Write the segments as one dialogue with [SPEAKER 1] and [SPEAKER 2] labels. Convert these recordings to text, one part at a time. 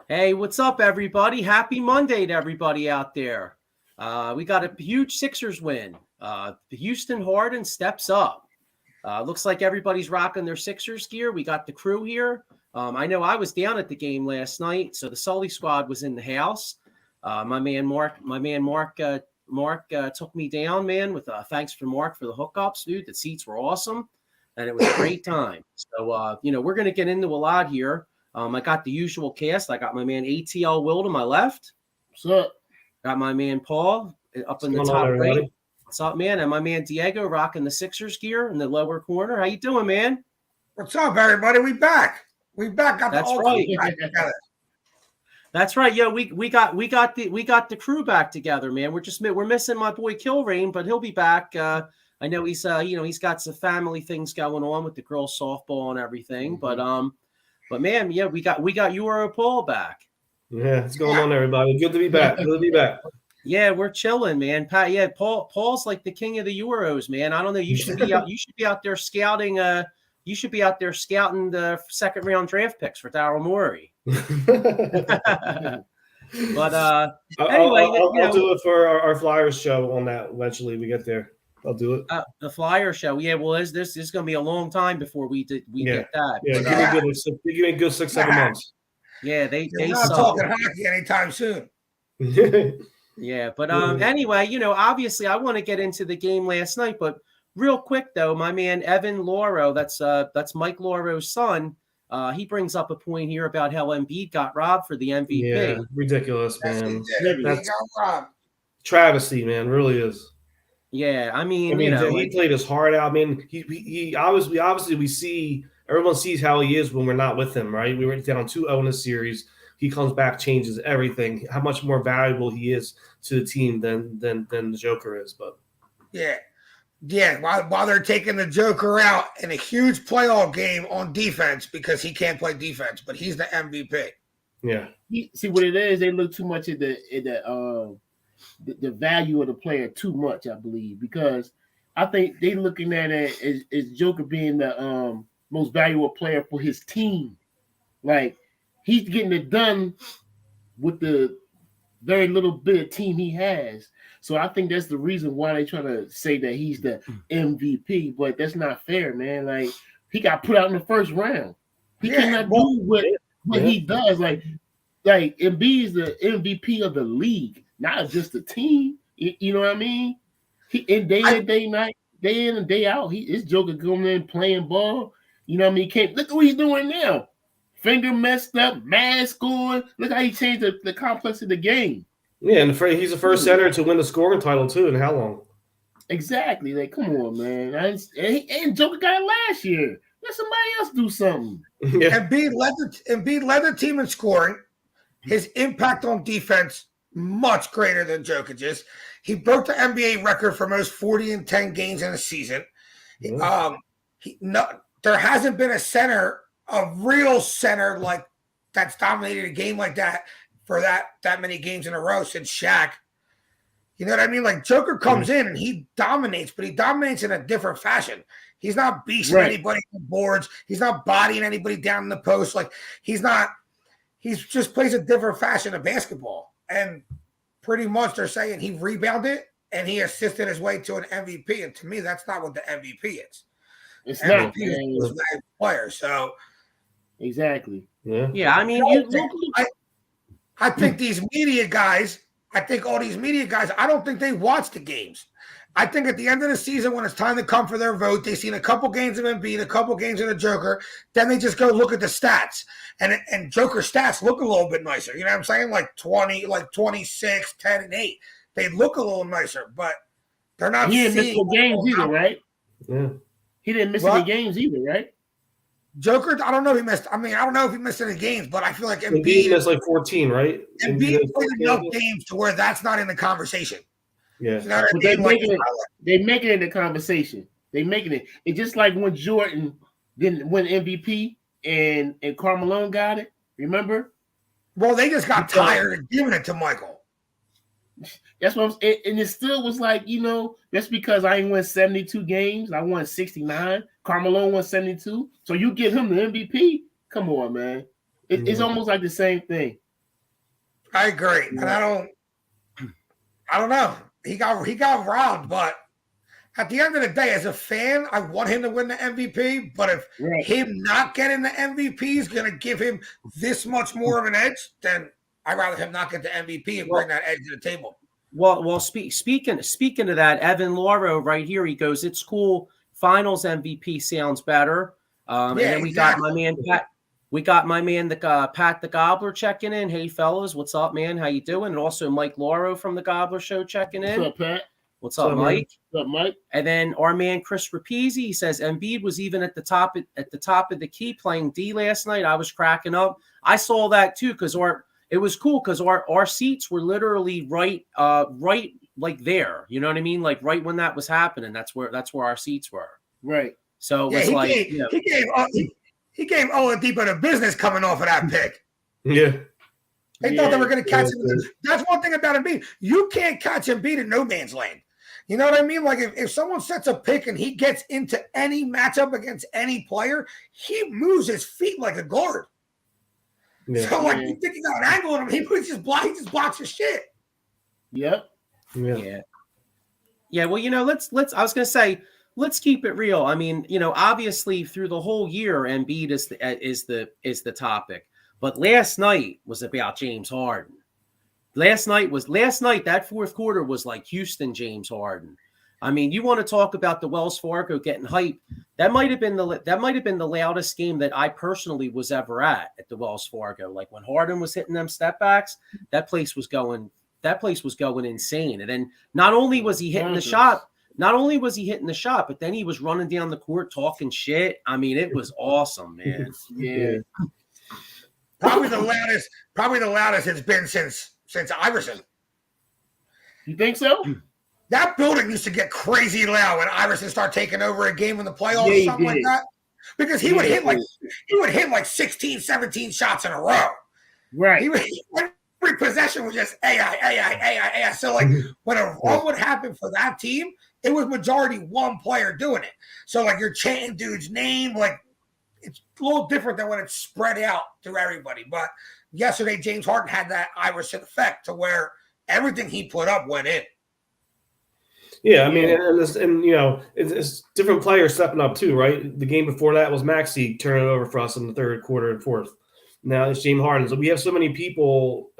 [SPEAKER 1] Hey, what's up, everybody? Happy Monday to everybody out there. We got a huge Sixers win. The Houston Harden steps up. Looks like everybody's rocking their Sixers gear. We got the crew here. I know I was down at the game last night, so the Sully Squad was in the house. My man Mark took me down, man. With thanks for Mark for the hookups, dude. The seats were awesome, and it was a great time. So we're gonna get into a lot here. I got the usual cast. I got my man ATL Will to my left.
[SPEAKER 2] What's up?
[SPEAKER 1] Got my man Paul up in the top right. What's up, man? And my man Diego rocking the Sixers gear in the lower corner. How you doing, man?
[SPEAKER 3] What's up, everybody? We back. Got
[SPEAKER 1] That's
[SPEAKER 3] the
[SPEAKER 1] right.
[SPEAKER 3] back together.
[SPEAKER 1] That's right. Yeah, we got the crew back together, man. We're missing my boy Kilrain, but he'll be back. I know he's he's got some family things going on with the girls softball and everything, But man, yeah, we got Euro Paul back.
[SPEAKER 4] Yeah, what's going on, everybody? Good to be back. Good to be back.
[SPEAKER 1] Yeah, we're chilling, man. Pat, yeah, Paul's like the king of the Euros, man. I don't know. You should be out. You should be out there scouting. You should be out there scouting the second round draft picks for Daryl Morey. But anyway,
[SPEAKER 4] I'll do it for our Flyers show on that. Eventually, we get there. I'll do it.
[SPEAKER 1] The Flyer show. Yeah, well, this is going to be a long time before we get that.
[SPEAKER 4] Yeah, give me a good 6-7 months.
[SPEAKER 1] Yeah, they
[SPEAKER 3] not talking hockey anytime soon.
[SPEAKER 1] Yeah, but anyway, obviously I want to get into the game last night, but real quick though, my man Evan Lauro, that's Mike Lauro's son. He brings up a point here about how Embiid got robbed for the MVP.
[SPEAKER 4] Yeah, ridiculous, man.
[SPEAKER 3] That's
[SPEAKER 4] travesty, man. Really is.
[SPEAKER 1] Yeah, I mean,
[SPEAKER 4] he played his heart out. I mean, he obviously we see everyone sees how he is when we're not with him, right? We were down 2-0 in the series. He comes back, changes everything. How much more valuable he is to the team than the Joker is, but
[SPEAKER 3] yeah. While they're taking the Joker out in a huge playoff game on defense because he can't play defense, but he's the MVP.
[SPEAKER 4] Yeah.
[SPEAKER 2] See what it is? They look too much at the value of the player too much, I believe, because I think they looking at it as Joker being the most valuable player for his team. Like he's getting it done with the very little bit of team he has. So I think that's the reason why they try to say that he's the MVP, but that's not fair, man. Like he got put out in the first round. He cannot do what he does. Like Embiid is the MVP of the league, not just the team. You know what I mean? He in day in and day out. His Joker coming in playing ball. You know what I mean? Can't look what he's doing now. Finger messed up, mask on. Look how he changed the complex of the game.
[SPEAKER 4] Yeah, and he's the first center to win the scoring title too. In how long?
[SPEAKER 2] Exactly. Like, come on, man. And Joker got it last year. Let somebody else do something.
[SPEAKER 3] Yeah. Embiid led the team in scoring. His impact on defense much greater than Jokic's. He broke the NBA record for most 40 and 10 games in a season. There hasn't been a real center like that's dominated a game like that for that many games in a row since Shaq. You know what I mean? Like Joker comes in and he dominates, but he dominates in a different fashion. He's not beasting anybody on boards. He's not bodying anybody down in the post. Like he just plays a different fashion of basketball. And pretty much they're saying he rebounded and he assisted his way to an MVP. And to me, that's not what the MVP is.
[SPEAKER 2] It's
[SPEAKER 3] MVP is a player. So
[SPEAKER 2] exactly.
[SPEAKER 1] Yeah. I mean,
[SPEAKER 3] I think these media guys, I don't think they watch the games. I think at the end of the season, when it's time to come for their vote, they've seen a couple games of Embiid, a couple games of the Joker. Then they just go look at the stats. And Joker stats look a little bit nicer. You know what I'm saying? Like 20, like 26, 10, and 8. They look a little nicer, but they're not
[SPEAKER 2] He didn't miss the games either, right?
[SPEAKER 4] Yeah.
[SPEAKER 2] He didn't miss any games either, right?
[SPEAKER 3] Joker, I don't know if he missed. I mean, I don't know if he missed any games, but I feel like
[SPEAKER 4] Embiid missed like 14, right?
[SPEAKER 3] Embiid played enough games to where that's not in the conversation.
[SPEAKER 4] Yeah,
[SPEAKER 3] you know what I mean?
[SPEAKER 2] They making it in the conversation. They making it. It's just like when Jordan didn't win MVP and Carmelo got it. Remember?
[SPEAKER 3] Well, they just got tired of giving it to Michael.
[SPEAKER 2] That's what I'm saying. And it still was like, that's because I ain't won 72 games. I won 69. Carmelo won 72. So you give him the MVP? Come on, man. It's almost like the same thing.
[SPEAKER 3] I agree, and I don't know. He got robbed, but at the end of the day, as a fan, I want him to win the MVP. But if him not getting the MVP is going to give him this much more of an edge, then I'd rather him not get the MVP and bring that edge to the table.
[SPEAKER 1] Well, speaking of that, Evan Lauro right here, he goes, "It's cool. Finals MVP sounds better." And then we got my man Pat. We got my man Pat the Gobbler checking in. Hey fellas, what's up, man? How you doing? And also Mike Lauro from the Gobbler Show checking in.
[SPEAKER 2] What's up, Pat?
[SPEAKER 1] What's up, Mike?
[SPEAKER 2] What's up, Mike?
[SPEAKER 1] And then our man Chris Rapizzi, he says Embiid was even at the top of the key playing D last night. I was cracking up. I saw that too because it was cool because our seats were literally right like there. You know what I mean? Like right when that was happening. That's where our seats were.
[SPEAKER 2] Right.
[SPEAKER 1] So it was
[SPEAKER 3] he gave Oladipo the business coming off of that pick.
[SPEAKER 4] Yeah.
[SPEAKER 3] They thought they were going to catch him. That's one thing about Embiid. You can't catch Embiid in no man's land. You know what I mean? Like if someone sets a pick and he gets into any matchup against any player, he moves his feet like a guard. Yeah. So like you think he got an angle on him, he just blocks his shit.
[SPEAKER 2] Yep.
[SPEAKER 1] Yeah. Well, let's. I was going to say, let's keep it real. I mean, obviously through the whole year, Embiid is the topic. But last night was about James Harden. Last night, that fourth quarter was like Houston James Harden. I mean, you want to talk about the Wells Fargo getting hyped. That might have been the loudest game that I personally was ever at the Wells Fargo. Like when Harden was hitting them step backs, that place was going insane. And then not only was he hitting the shot, but then he was running down the court talking shit. I mean, it was awesome, man.
[SPEAKER 2] Yeah.
[SPEAKER 3] Probably the loudest it's been since Iverson.
[SPEAKER 2] You think so?
[SPEAKER 3] That building used to get crazy loud when Iverson started taking over a game in the playoffs or something like that. Because he would hit like 16, 17 shots in a row.
[SPEAKER 2] Right.
[SPEAKER 3] Every possession was just AI. So like when a run would happen for that team, it was majority one player doing it. So like you're chanting dude's name, like it's a little different than when it's spread out through everybody. But yesterday, James Harden had that Iverson effect to where everything he put up went in.
[SPEAKER 4] Yeah, I mean, it's different players stepping up too, right? The game before that was Maxey turning it over for us in the third quarter and fourth. Now it's James Harden. So we have so many people,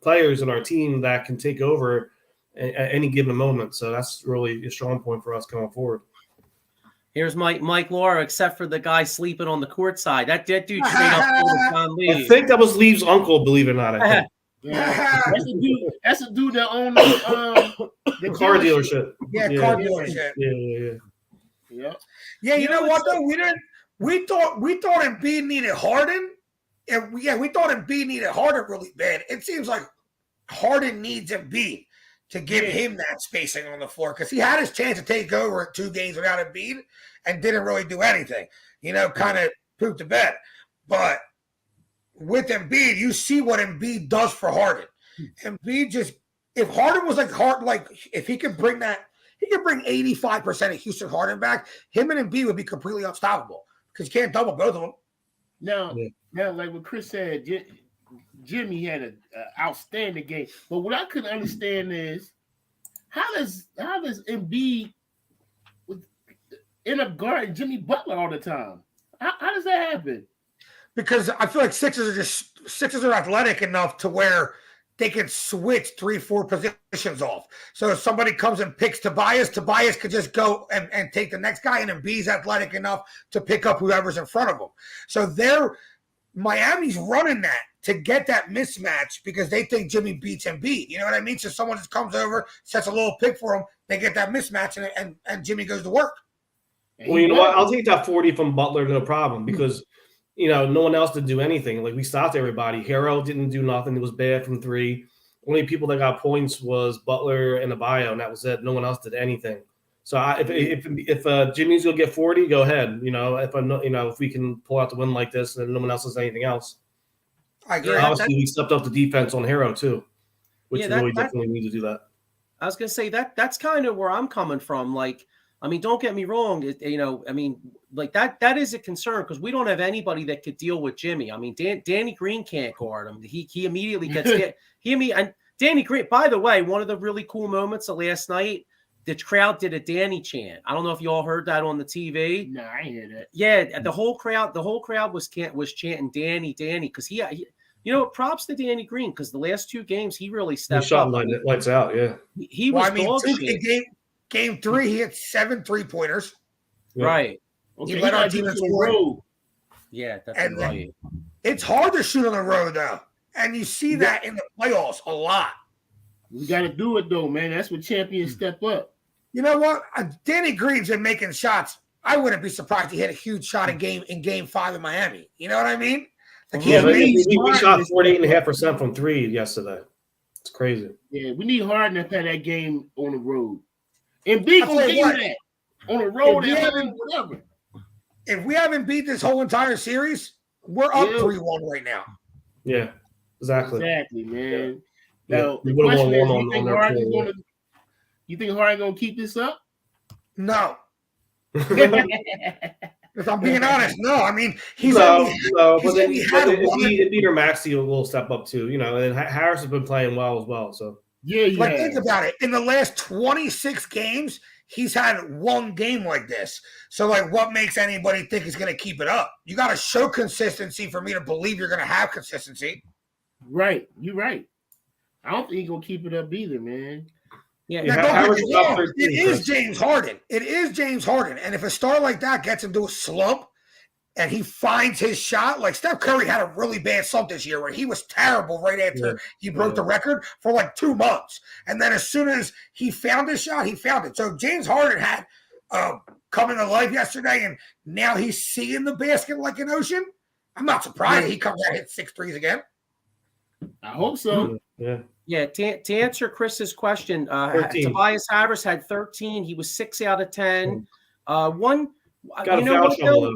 [SPEAKER 4] players in our team that can take over at any given moment. So that's really a strong point for us going forward.
[SPEAKER 1] Here's Mike Laura, except for the guy sleeping on the court side. That dude straight up pulled John Lee.
[SPEAKER 4] I think that was Lee's uncle, believe it or not. I think.
[SPEAKER 2] Yeah. That's the dude that owns the
[SPEAKER 4] car dealership.
[SPEAKER 3] Yeah, car dealership.
[SPEAKER 2] Yeah.
[SPEAKER 3] Yeah, you know what though? We thought Embiid needed Harden. And we thought Embiid needed Harden really bad. It seems like Harden needs Embiid to give him that spacing on the floor because he had his chance to take over in 2 games without Embiid and didn't really do anything. Kind of pooped the bed. But with Embiid, you see what Embiid does for Harden. Embiid if Harden was if he could bring 85% of Houston Harden back, him and Embiid would be completely unstoppable because you can't double both of them.
[SPEAKER 2] Now, like what Chris said, Jimmy had an outstanding game. But what I couldn't understand is how does Embiid end up guarding Jimmy Butler all the time? How does that happen? Because
[SPEAKER 3] I feel like Sixers are athletic enough to where they can switch 3-4 positions off. So if somebody comes and picks Tobias could just go and take the next guy, and Embiid's athletic enough to pick up whoever's in front of him. So Miami's running that to get that mismatch because they think Jimmy beats Embiid. You know what I mean? So someone just comes over, sets a little pick for him, they get that mismatch, and Jimmy goes to work.
[SPEAKER 4] Well, you know what? I'll take that 40 from Butler, no problem, because no one else did do anything. Like we stopped everybody. Harrell didn't do nothing. It was bad from 3. Only people that got points was Butler and Abayo, and that was it. No one else did anything. So if Jimmy's gonna get 40, go ahead. If we can pull out the win like this, and no one else does anything else.
[SPEAKER 3] I agree.
[SPEAKER 4] Obviously, we stepped up the defense on Harrell too, which definitely need to do that.
[SPEAKER 1] I was gonna say that's kind of where I'm coming from. Like I mean, don't get me wrong. I mean, like that is a concern because we don't have anybody that could deal with Jimmy. I mean, Danny Green can't guard him. He immediately gets and Danny Green. By the way, one of the really cool moments of last night, the crowd did a Danny chant. I don't know if you all heard that on the TV.
[SPEAKER 2] No, I ain't hear that.
[SPEAKER 1] Yeah, the whole crowd was chanting Danny because he props to Danny Green because the last 2 games he really stepped
[SPEAKER 4] shot
[SPEAKER 1] up.
[SPEAKER 4] Lights out, yeah.
[SPEAKER 1] He was dog shit.
[SPEAKER 3] Game 3, he hit 7 3-pointers.
[SPEAKER 4] Yeah.
[SPEAKER 1] Right.
[SPEAKER 3] Okay, he led our team in scoring.
[SPEAKER 1] Yeah, that's
[SPEAKER 3] and
[SPEAKER 1] right.
[SPEAKER 3] It's hard to shoot on the road, though. And you see that in the playoffs a lot.
[SPEAKER 2] We got to do it, though, man. That's when champions step up.
[SPEAKER 3] You know what? Danny Green's been making shots. I wouldn't be surprised he hit a huge shot in game 5 in Miami. You know what I mean? Like
[SPEAKER 4] we shot 48.5% from 3 yesterday. It's crazy.
[SPEAKER 2] Yeah, we need Harden to play that game on the road. And big on that on the road and whatever.
[SPEAKER 3] If we haven't beat this whole entire series, we're up 3-1 right now.
[SPEAKER 4] Yeah, exactly.
[SPEAKER 2] Exactly, man.
[SPEAKER 4] Yeah.
[SPEAKER 2] Now,
[SPEAKER 4] We
[SPEAKER 2] the
[SPEAKER 4] would have
[SPEAKER 2] question
[SPEAKER 4] won
[SPEAKER 2] is, you think Harden gonna keep this up?
[SPEAKER 3] No. If I'm being honest, no. I mean,
[SPEAKER 4] if Peter Maxey will step up too, and Harris has been playing well as well. So
[SPEAKER 3] think about it. In the last 26 games, he's had 1 game like this. So, what makes anybody think he's going to keep it up? You got to show consistency for me to believe you're going to have consistency.
[SPEAKER 2] Right, you're right. I don't think he's gonna keep it up either, man.
[SPEAKER 1] Yeah,
[SPEAKER 3] it is James Harden. It is James Harden. And if a star like that gets into a slump and he finds his shot, like Steph Curry had a really bad slump this year where he was terrible right after he broke the record for 2 months. And then as soon as he found his shot, he found it. So James Harden had come into life yesterday, and now he's seeing the basket like an ocean. I'm not surprised he comes out and hits 6 threes again.
[SPEAKER 2] I hope so.
[SPEAKER 4] Yeah.
[SPEAKER 1] Yeah, to answer Chris's question, Tobias Harris had 13. He was 6 out of 10. One,
[SPEAKER 4] got foul trouble.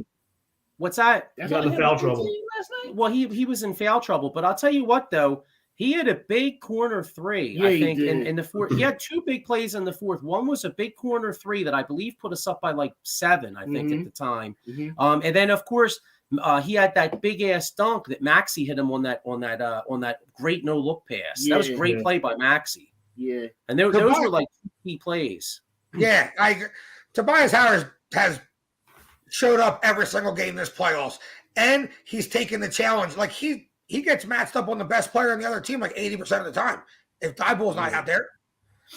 [SPEAKER 1] What's that?
[SPEAKER 4] Got in foul trouble
[SPEAKER 1] last night. Well, he was in foul trouble, but I'll tell you what though, he had a big corner 3. I think in the 4th. He had 2 big plays in the 4th. One was a big corner 3 that I believe put us up by 7. I think at the time. And then of course. He had that big ass dunk that Maxey hit him on that great no look pass. That was a great play by Maxey.
[SPEAKER 2] Yeah,
[SPEAKER 1] and those were key plays.
[SPEAKER 3] Yeah, Tobias Harris has showed up every single game this playoffs, and he's taken the challenge. He gets matched up on the best player on the other team 80% of the time. If Thibault's not out there,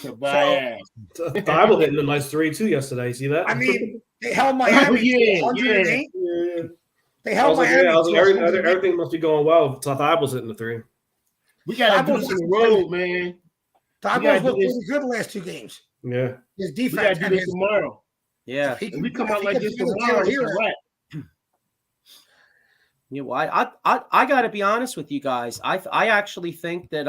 [SPEAKER 2] Tobias.
[SPEAKER 4] Thibault hitting a nice 3 too yesterday. See that?
[SPEAKER 3] I mean, they held Miami 108. They held Miami.
[SPEAKER 4] Everything must be going well. Thibault's hitting the 3.
[SPEAKER 2] We got to do this on the road, man.
[SPEAKER 3] Thibault's looked pretty good the last 2 games.
[SPEAKER 4] Yeah.
[SPEAKER 3] His defense.
[SPEAKER 2] We got to do this tomorrow.
[SPEAKER 1] Yeah.
[SPEAKER 2] If we come out like this tomorrow,
[SPEAKER 1] Yeah, well, I got to be honest with you guys. I actually think that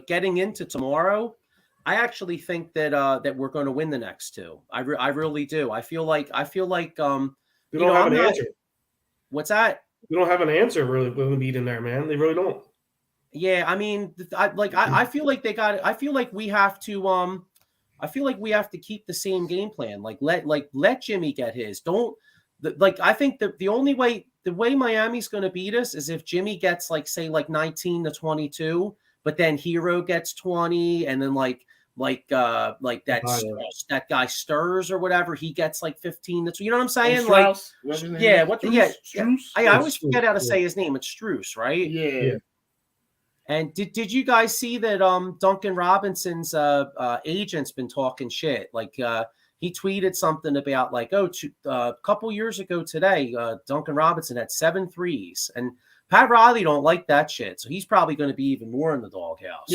[SPEAKER 1] getting into tomorrow, I actually think that we're going to win the next 2. I really do. I feel like
[SPEAKER 4] we don't have an answer.
[SPEAKER 1] What's that?
[SPEAKER 4] We don't have an answer really with the beat in there, man. They really don't.
[SPEAKER 1] Yeah, I mean, I feel like they got it. I feel like we have to keep the same game plan. Let Jimmy get his. I think that the way Miami's going to beat us is if Jimmy gets 19 to 22, but then Hero gets 20, and then that guy Stirs or whatever, he gets 15 to 20. You know what I'm saying? I always forget how to say his name. It's Strus, right?
[SPEAKER 2] Yeah.
[SPEAKER 1] And did you guys see that Duncan Robinson's agent's been talking shit? He tweeted something about a couple years ago today, Duncan Robinson had 7 threes, and Pat Riley don't like that shit, so he's probably going to be even more in the doghouse.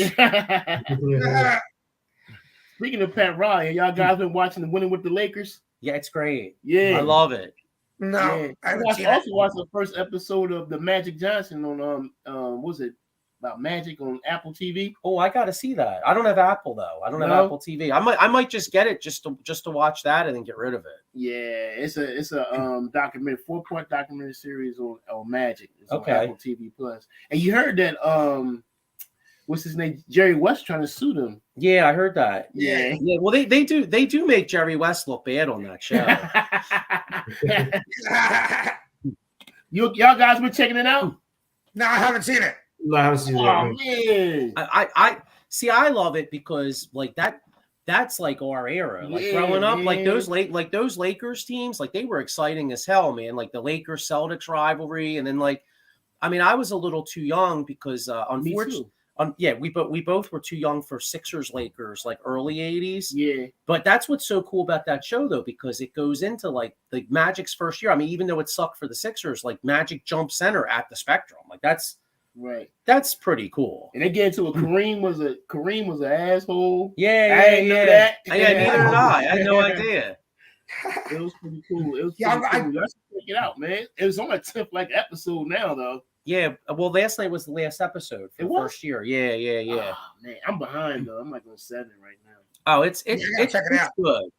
[SPEAKER 2] Speaking of Pat Riley, y'all guys been watching the Winning with the Lakers?
[SPEAKER 1] Yeah, it's great.
[SPEAKER 2] Yeah,
[SPEAKER 1] I love it.
[SPEAKER 3] No,
[SPEAKER 2] yeah. I also watched the first episode of the Magic Johnson on what was it? About Magic on Apple TV.
[SPEAKER 1] Oh, I got to see that. I don't have Apple though. I don't have Apple TV. I might just get it just to watch that and then get rid of it.
[SPEAKER 2] Yeah, it's a documentary, 4-part documentary series on Magic. It's on
[SPEAKER 1] okay.
[SPEAKER 2] Apple TV Plus. And you heard that what's his name? Jerry West trying to sue them.
[SPEAKER 1] Yeah, I heard that.
[SPEAKER 2] Yeah.
[SPEAKER 1] Yeah, well, they do make Jerry West look bad on that show.
[SPEAKER 2] Y'all guys been checking it out?
[SPEAKER 3] No, I haven't seen it.
[SPEAKER 4] No, I haven't seen
[SPEAKER 2] Oh
[SPEAKER 4] that.
[SPEAKER 2] man.
[SPEAKER 1] I see. I love it because like that. That's like our era. Like growing up, like those Lakers teams, like they were exciting as hell, man. Like the Lakers Celtics rivalry, and then like, I mean, I was a little too young because unfortunately, we both were too young for Sixers Lakers, like early 80s.
[SPEAKER 2] Yeah.
[SPEAKER 1] But that's what's so cool about that show though, because it goes into like the Magic's first year. I mean, even though it sucked for the Sixers, like Magic jumped center at the Spectrum. Like that's pretty cool.
[SPEAKER 2] And they get into Kareem was an asshole.
[SPEAKER 1] Yeah,
[SPEAKER 2] I didn't know that.
[SPEAKER 1] Yeah, neither did I. I had no idea.
[SPEAKER 2] It was pretty cool. It was cool. Let's check it out, man. It was on my 10th episode now though.
[SPEAKER 1] Yeah, well, last night was the last episode for the first year. Yeah.
[SPEAKER 2] Oh, man, I'm behind though. I'm like on 7 right now.
[SPEAKER 1] Oh, it's
[SPEAKER 3] check it out.
[SPEAKER 1] Good.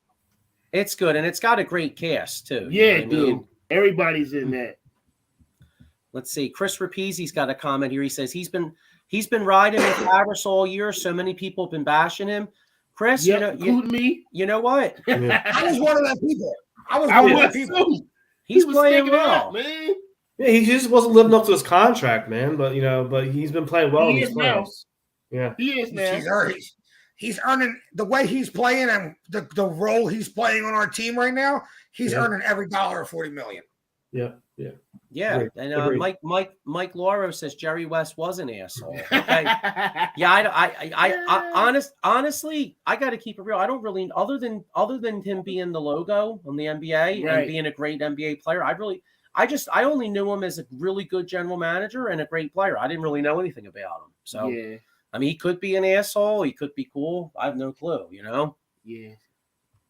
[SPEAKER 1] It's good, and it's got a great cast too.
[SPEAKER 2] Yeah, dude. Everybody's in that.
[SPEAKER 1] Let's see. Chris Rapizzi's got a comment here. He says he's been riding with Harris all year. So many people have been bashing him. Chris,
[SPEAKER 2] including me.
[SPEAKER 1] You know what?
[SPEAKER 3] I was one of them people. I was one of them people.
[SPEAKER 1] He's playing well,
[SPEAKER 2] man.
[SPEAKER 4] Yeah, he just wasn't living up to his contract, man. But he's been playing well.
[SPEAKER 2] He is now.
[SPEAKER 4] Yeah,
[SPEAKER 2] he is now.
[SPEAKER 3] He's earning the way he's playing and the role he's playing on our team right now. He's earning every dollar of $40 million.
[SPEAKER 1] Yeah.
[SPEAKER 4] Agreed.
[SPEAKER 1] And Mike Lauro says Jerry West was an asshole. Okay. Yeah, honestly, I got to keep it real. I don't really, other than him being the logo on the NBA and being a great NBA player, I only knew him as a really good general manager and a great player. I didn't really know anything about him. So, I mean, he could be an asshole. He could be cool. I have no clue,
[SPEAKER 2] Yeah.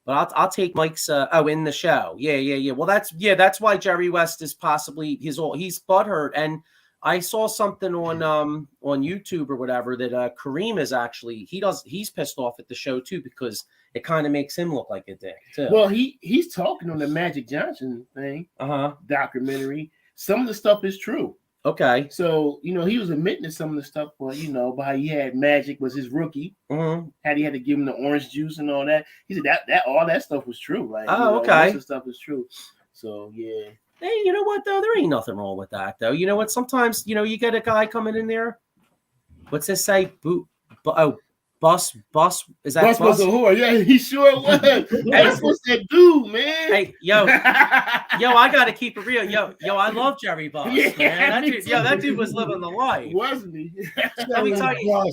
[SPEAKER 1] But I'll take Mike's in the show. Yeah. Well, that's why Jerry West is possibly he's butthurt. And I saw something on YouTube or whatever that Kareem is actually he's pissed off at the show too because it kind of makes him look like a dick too.
[SPEAKER 2] Well, he's talking on the Magic Johnson thing, documentary. Some of the stuff is true.
[SPEAKER 1] Okay.
[SPEAKER 2] So, he was admitting to some of the stuff, but, about how he had Magic was his rookie.
[SPEAKER 1] Mm-hmm.
[SPEAKER 2] How he had to give him the orange juice and all that. He said that all that stuff was true. Like,
[SPEAKER 1] okay.
[SPEAKER 2] Most of the stuff is true. So, yeah.
[SPEAKER 1] Hey, you know what, though? There ain't nothing wrong with that, though. You know what? Sometimes, you get a guy coming in there. What's this say? Bus. Is that
[SPEAKER 2] Bus was a whore? Yeah, he sure was. That's what's that dude, man.
[SPEAKER 1] Hey, yo, I gotta keep it real. Yo, I love Jerry Bus. Man. That dude was living the life,
[SPEAKER 2] wasn't he?
[SPEAKER 1] Let me tell you.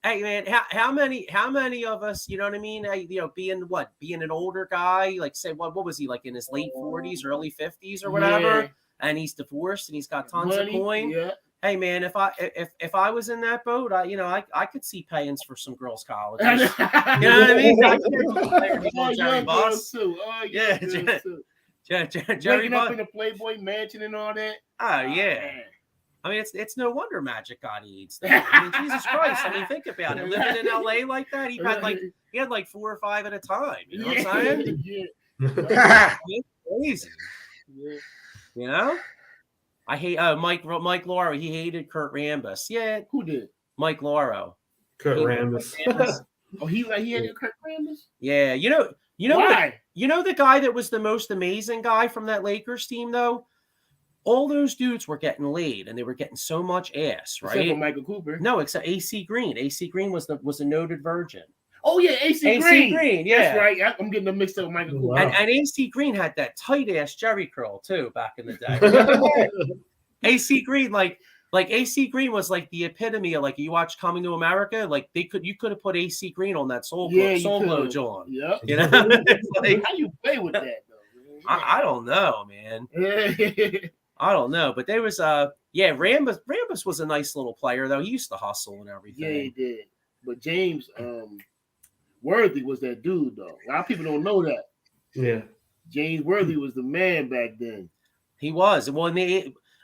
[SPEAKER 1] Hey, man, how many of us, you know what I mean? Being an older guy, like say what was he like in his late 40s, early 50s or whatever, and he's divorced and he's got tons of coin. Yeah. Hey man, if I was in that boat, I could see payings for some girls' colleges. You know what I mean? Jerry Bus. Jerry
[SPEAKER 2] Bus. Up in the Playboy Mansion and all that.
[SPEAKER 1] Oh yeah. Man. I mean, it's no wonder Magic got AIDS. I mean, Jesus Christ. I mean, think about it. Living in LA like that, he had like 4 or 5 at a time. You know what I'm saying? Yeah. It's crazy. Yeah. I hate Mike Lauro. He hated Kurt Rambis. Yeah,
[SPEAKER 2] who did?
[SPEAKER 1] Mike Lauro.
[SPEAKER 4] Kurt Rambis.
[SPEAKER 2] He hated Kurt Rambis.
[SPEAKER 1] Yeah, you know
[SPEAKER 2] why?
[SPEAKER 1] The guy that was the most amazing guy from that Lakers team though. All those dudes were getting laid, and they were getting so much ass, right?
[SPEAKER 2] Except for Michael Cooper.
[SPEAKER 1] No, except AC Green. AC Green was a noted virgin.
[SPEAKER 2] Oh yeah, AC Green.
[SPEAKER 1] Yeah,
[SPEAKER 2] that's right. I'm getting them mixed up with Michael Cooper.
[SPEAKER 1] And AC Green had that tight ass Jerry curl too back in the day. AC Green, like AC Green was like the epitome of like you watch Coming to America. Like you could have put AC Green on that Soul Glow John.
[SPEAKER 2] Yeah,
[SPEAKER 1] you know.
[SPEAKER 2] Like, how you play with that though? Man?
[SPEAKER 1] I don't know, man. I don't know, but there was Rambis was a nice little player though. He used to hustle and everything.
[SPEAKER 2] Yeah, he did. But James Worthy was that dude though. A lot of people don't know that.
[SPEAKER 4] Yeah,
[SPEAKER 2] James Worthy was the man back then.
[SPEAKER 1] He was. Well,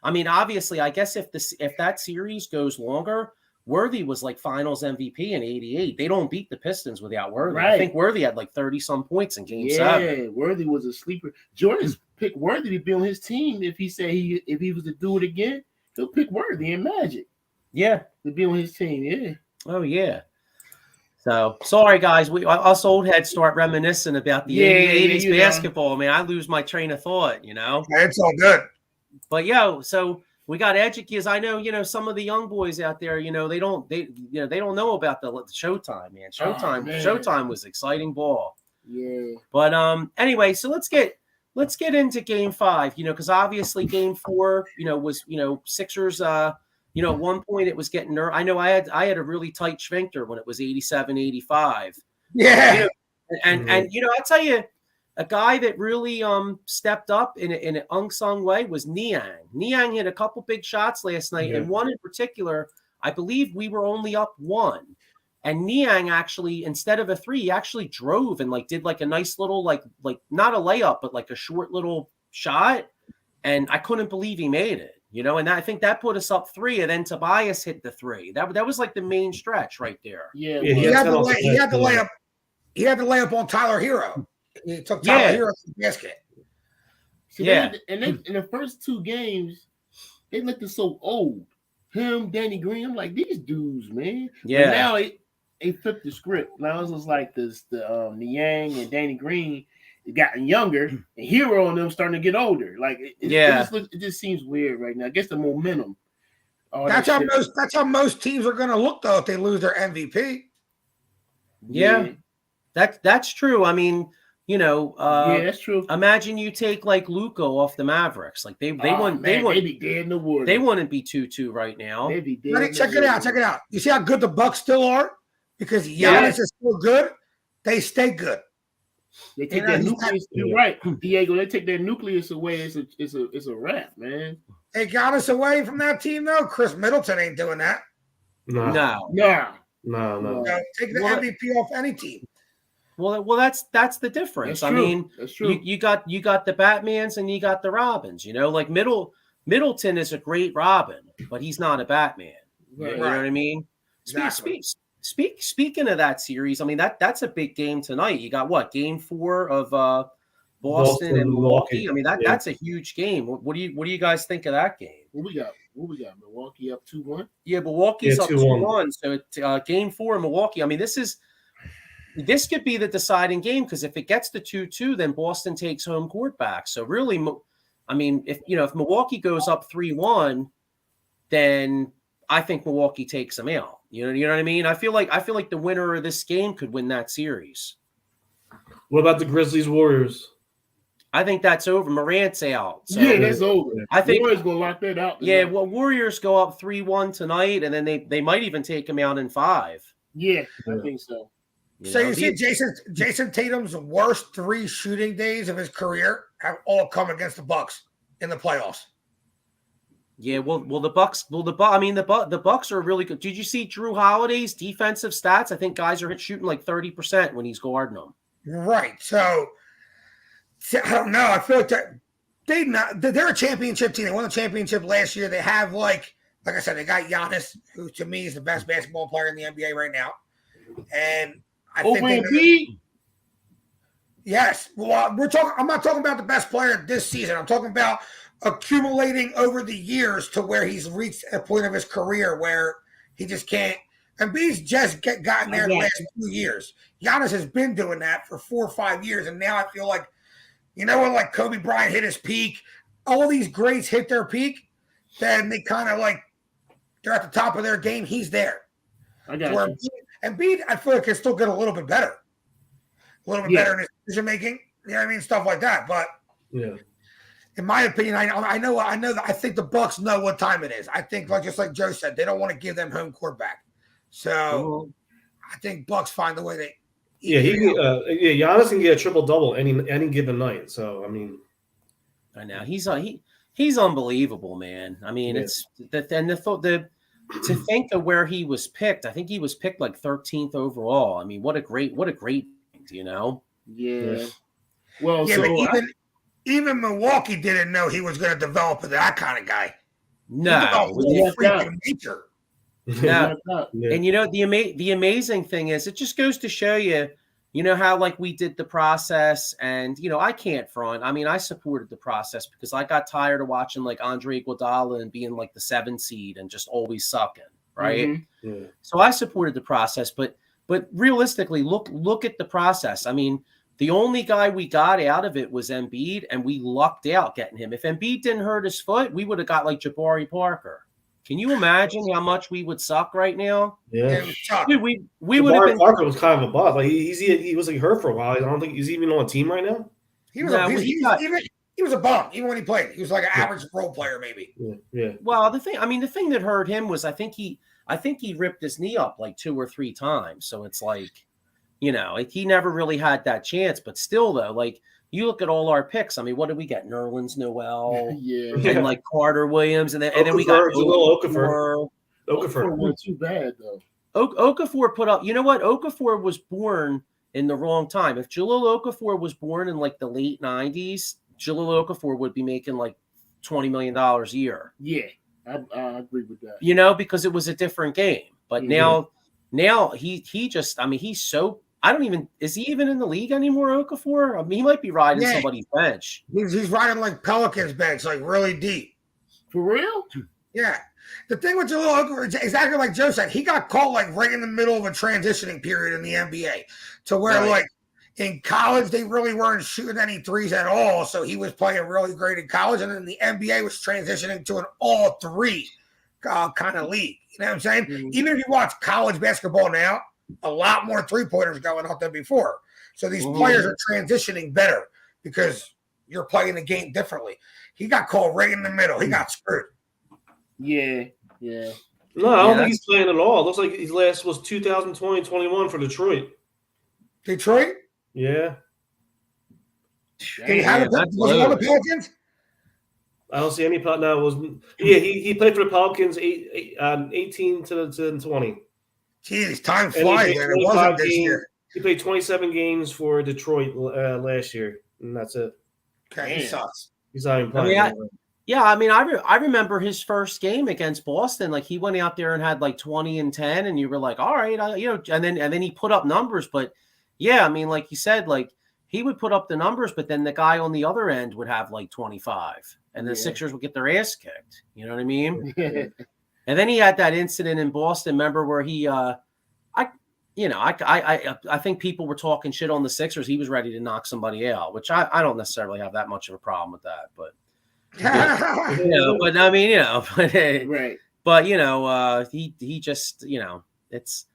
[SPEAKER 1] obviously, I guess if that series goes longer, Worthy was like Finals MVP in '88. They don't beat the Pistons without Worthy. Right. I think Worthy had like 30-some points in Game 7.
[SPEAKER 2] Yeah, Worthy was a sleeper. Jordan's picked Worthy to be on his team. If he was to do it again, he'll pick Worthy and Magic.
[SPEAKER 1] Yeah.
[SPEAKER 2] to be on his team. Yeah.
[SPEAKER 1] Oh yeah. So sorry guys, us old heads start reminiscing about the 80s basketball. Man, I lose my train of thought, you know.
[SPEAKER 3] It's all good.
[SPEAKER 1] But so we got educators. I know, some of the young boys out there, they don't know about the Showtime, man. Showtime was exciting ball.
[SPEAKER 2] Yeah.
[SPEAKER 1] But anyway, so let's get into Game 5, because obviously Game 4, was Sixers. At one point it was getting nerve. I know I had a really tight sphincter when it was 87-85.
[SPEAKER 3] Yeah.
[SPEAKER 1] And I tell you, a guy that really stepped up in an unsung way was Niang. Niang hit a couple big shots last night, and one in particular, I believe we were only up 1. And Niang actually, instead of a 3, he actually drove and did a nice little like not a layup, but a short little shot. And I couldn't believe he made it. And I think that put us up 3, and then Tobias hit the 3. That was the main stretch right there.
[SPEAKER 2] Yeah.
[SPEAKER 3] He had to lay up. He had to lay up on Tyler Hero. He took Tyler Hero to the basket.
[SPEAKER 2] See, in the first 2 games, they looked so old. Him, Danny Green. I'm like, these dudes, man.
[SPEAKER 1] Yeah.
[SPEAKER 2] But now they flipped the script. Now it's just like the Niang and Danny Green gotten younger, and Hero and them starting to get older. It just seems weird right now. I guess the momentum.
[SPEAKER 3] That's how most teams are going to look though if they lose their MVP.
[SPEAKER 1] Yeah. That's true. I mean,
[SPEAKER 2] that's true.
[SPEAKER 1] Imagine you take Luka off the Mavericks. They'd be dead in the water. They wouldn't be 2-2 right now.
[SPEAKER 2] They'd be dead.
[SPEAKER 3] Check it out. You see how good the Bucks still are? Because Giannis is still good, they stay good.
[SPEAKER 2] They take their nucleus. You're right, Diego. They take their nucleus away. It's a wrap, man.
[SPEAKER 3] They got us away from that team, though. Chris Middleton ain't doing that.
[SPEAKER 1] No.
[SPEAKER 3] Take the MVP off any team.
[SPEAKER 1] Well, that's the difference.
[SPEAKER 2] That's
[SPEAKER 1] true.
[SPEAKER 2] That's true.
[SPEAKER 1] You got the Batmans and you got the Robins. Middleton is a great Robin, but he's not a Batman.
[SPEAKER 2] Right.
[SPEAKER 1] You know what I mean?
[SPEAKER 3] Exactly.
[SPEAKER 1] Speaking of that series, I mean that's a big game tonight. You got what, Game 4 of Boston and Milwaukee. I mean that's a huge game. What do you guys think of that game?
[SPEAKER 2] What we got? Milwaukee up 2-1.
[SPEAKER 1] Yeah, Milwaukee's up 2-1. So Game 4 in Milwaukee. I mean this could be the deciding game, because if it gets to 2-2, then Boston takes home court back. So really, I mean, if Milwaukee goes up 3-1, then I think Milwaukee takes them out. You know what I mean? I feel like the winner of this game could win that series.
[SPEAKER 4] What about the Grizzlies Warriors?
[SPEAKER 1] I think that's over. Morant's out. So
[SPEAKER 2] that's over.
[SPEAKER 1] I think
[SPEAKER 2] Warriors gonna lock that out tonight.
[SPEAKER 1] Yeah, well, Warriors go up 3-1 tonight, and then they might even take them out in 5.
[SPEAKER 2] Yeah, I think so.
[SPEAKER 3] You see Jason Tatum's worst 3 shooting days of his career have all come against the Bucks in the playoffs.
[SPEAKER 1] Yeah, well, the Bucks. I mean, the Bucks are really good. Did you see Drew Holiday's defensive stats? I think guys are shooting 30% when he's guarding them.
[SPEAKER 3] Right. So I don't know. I feel like they're a championship team. They won the championship last year. They have like I said, they got Giannis, who to me is the best basketball player in the NBA right now, and I think yes. Well, I'm not talking about the best player this season. I'm talking about accumulating over the years to where he's reached a point of his career where he just can't. Embiid's just gotten there the last 2 years. Giannis has been doing that for 4 or 5 years, and now I feel like, when Kobe Bryant hit his peak, all these greats hit their peak, then they kind of they're at the top of their game. He's there.
[SPEAKER 2] I got you.
[SPEAKER 3] Embiid, I feel like can still get a little bit better. Better in his decision making. You know what I mean? Stuff like that. But in my opinion, I know that I think the Bucks know what time it is. I think, just like Joe said, they don't want to give them home court back. So I think Bucks find the way they.
[SPEAKER 4] Giannis can get a triple double any given night. So I mean,
[SPEAKER 1] I know he's unbelievable, man. I mean, it's to think of where he was picked. I think he was picked 13th overall. I mean, what a great,
[SPEAKER 2] Yeah. Well,
[SPEAKER 3] but even Milwaukee didn't know he was going to develop that kind of guy.
[SPEAKER 1] No,
[SPEAKER 3] freaking nature.
[SPEAKER 1] No. And the amazing thing is, it just goes to show you, how we did the process, and I can't front. I mean, I supported the process because I got tired of watching Andre Iguodala and being the 7 seed and just always sucking. right?
[SPEAKER 2] Mm-hmm.
[SPEAKER 4] Yeah.
[SPEAKER 1] So I supported the process, but realistically, look at the process. I mean, the only guy we got out of it was Embiid, and we lucked out getting him. If Embiid didn't hurt his foot, we would have got like Jabari Parker. Can you imagine how much we would suck right now?
[SPEAKER 4] Yeah.
[SPEAKER 3] It was tough.
[SPEAKER 1] Dude, we would have
[SPEAKER 4] Jabari
[SPEAKER 1] been.
[SPEAKER 4] Parker was kind of a bust. Like he was like hurt for a while. I don't think he's even on a team right now.
[SPEAKER 3] He was
[SPEAKER 1] No,
[SPEAKER 3] he was a bum even when he played. He was like an average role player, maybe.
[SPEAKER 4] Yeah.
[SPEAKER 1] Well, the thing that hurt him was I think he ripped his knee up like 2 or 3 times. So it's like, he never really had that chance. But still, though, like you look at all our picks. I mean, what did we get? Nerlens Noel,
[SPEAKER 2] Yeah.
[SPEAKER 1] and like Carter Williams, and then we got
[SPEAKER 4] Okafor.
[SPEAKER 2] Okafor wasn't too bad though.
[SPEAKER 1] Okafor put up. You know what? Okafor was born in the wrong time. If Jahlil Okafor was born in like the late 90s, Jahlil Okafor would be making like $20 million a year.
[SPEAKER 2] Yeah, I agree with that.
[SPEAKER 1] Because it was a different game. But
[SPEAKER 2] Mhm.
[SPEAKER 1] now he just, I mean, he's so, is he even in the league anymore, Okafor? I mean, he might be riding somebody's bench.
[SPEAKER 3] He's riding like Pelicans bench, like really deep.
[SPEAKER 2] For real?
[SPEAKER 3] Yeah. The thing with Jahlil Okafor is exactly like Joe said. He got caught like right in the middle of a transitioning period in the NBA to where like in college they really weren't shooting any threes at all. So he was playing really great in college. And then the NBA was transitioning to an all three kind of league. You know what I'm saying?
[SPEAKER 2] Mhm.
[SPEAKER 3] Even if you watch college basketball now, a lot more 3-pointers going up than before. So these players are transitioning better because you're playing the game differently. He got caught right in the middle. He got screwed.
[SPEAKER 2] Yeah.
[SPEAKER 4] No, I don't think he's playing at all. Looks like his last was 2020-21 for Detroit.
[SPEAKER 3] Detroit?
[SPEAKER 4] Yeah.
[SPEAKER 3] Was he on the Pelicans?
[SPEAKER 4] I don't see any. No, it wasn't. Yeah, he played for the Pelicans 18 to 20.
[SPEAKER 3] Jeez, time flies. Man. It wasn't this year.
[SPEAKER 4] He played 27 games for Detroit last year, and that's it.
[SPEAKER 3] Okay, he sucks.
[SPEAKER 4] He's not even playing.
[SPEAKER 1] I remember his first game against Boston. Like he went out there and had like 20 and 10, and you were like, all right, and then he put up numbers. But yeah, I mean, like you said, like he would put up the numbers, but then the guy on the other end would have like 25, and the Sixers would get their ass kicked. You know what I mean? And then he had that incident in Boston. Remember where he, I think people were talking shit on the Sixers. He was ready to knock somebody out, which I don't necessarily have that much of a problem with that, but. But I mean,
[SPEAKER 2] right.
[SPEAKER 1] But he just, it's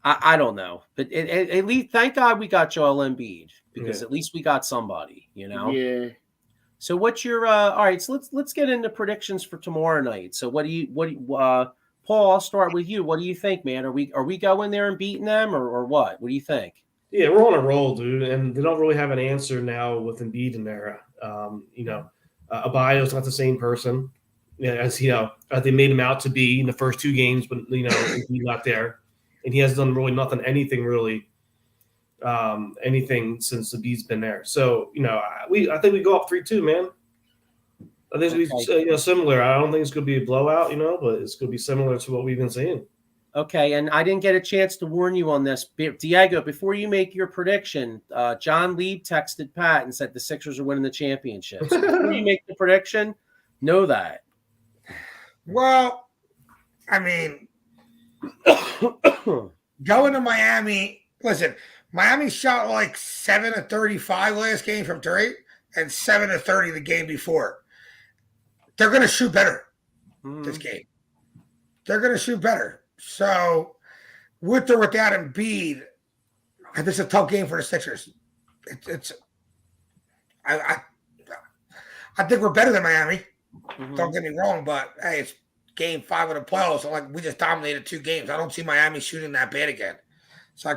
[SPEAKER 1] I don't know, but at least thank God we got Joel Embiid because at least we got somebody,
[SPEAKER 2] Yeah.
[SPEAKER 1] So what's your all right? So let's get into predictions for tomorrow night. So what do you Paul? I'll start with you. What do you think, man? Are we going there and beating them or what? What do you think?
[SPEAKER 4] Yeah, we're on a roll, dude, and they don't really have an answer now with Embiid in there. Abayo's not the same person as they made him out to be in the first 2 games, but he's not there, and he has done really anything since Embiid's been there. So I think we go up 3-2, man. I think it's gonna be similar. I don't think it's gonna be a blowout, but it's gonna be similar to what we've been seeing.
[SPEAKER 1] Okay, and I didn't get a chance to warn you on this. Diego, before you make your prediction, John Lieb texted Pat and said the Sixers are winning the championship. So before you make the prediction, know that.
[SPEAKER 3] Well, I mean, going to Miami, listen, Miami shot like 7 of 35 last game from 3 and 7 of 30 the game before. They're going to shoot better this game. They're going to shoot better. So, with or without Embiid, this is a tough game for the Sixers. I think we're better than Miami. Don't get me wrong, but hey, it's game 5 of the playoffs. So we just dominated 2 games. I don't see Miami shooting that bad again. So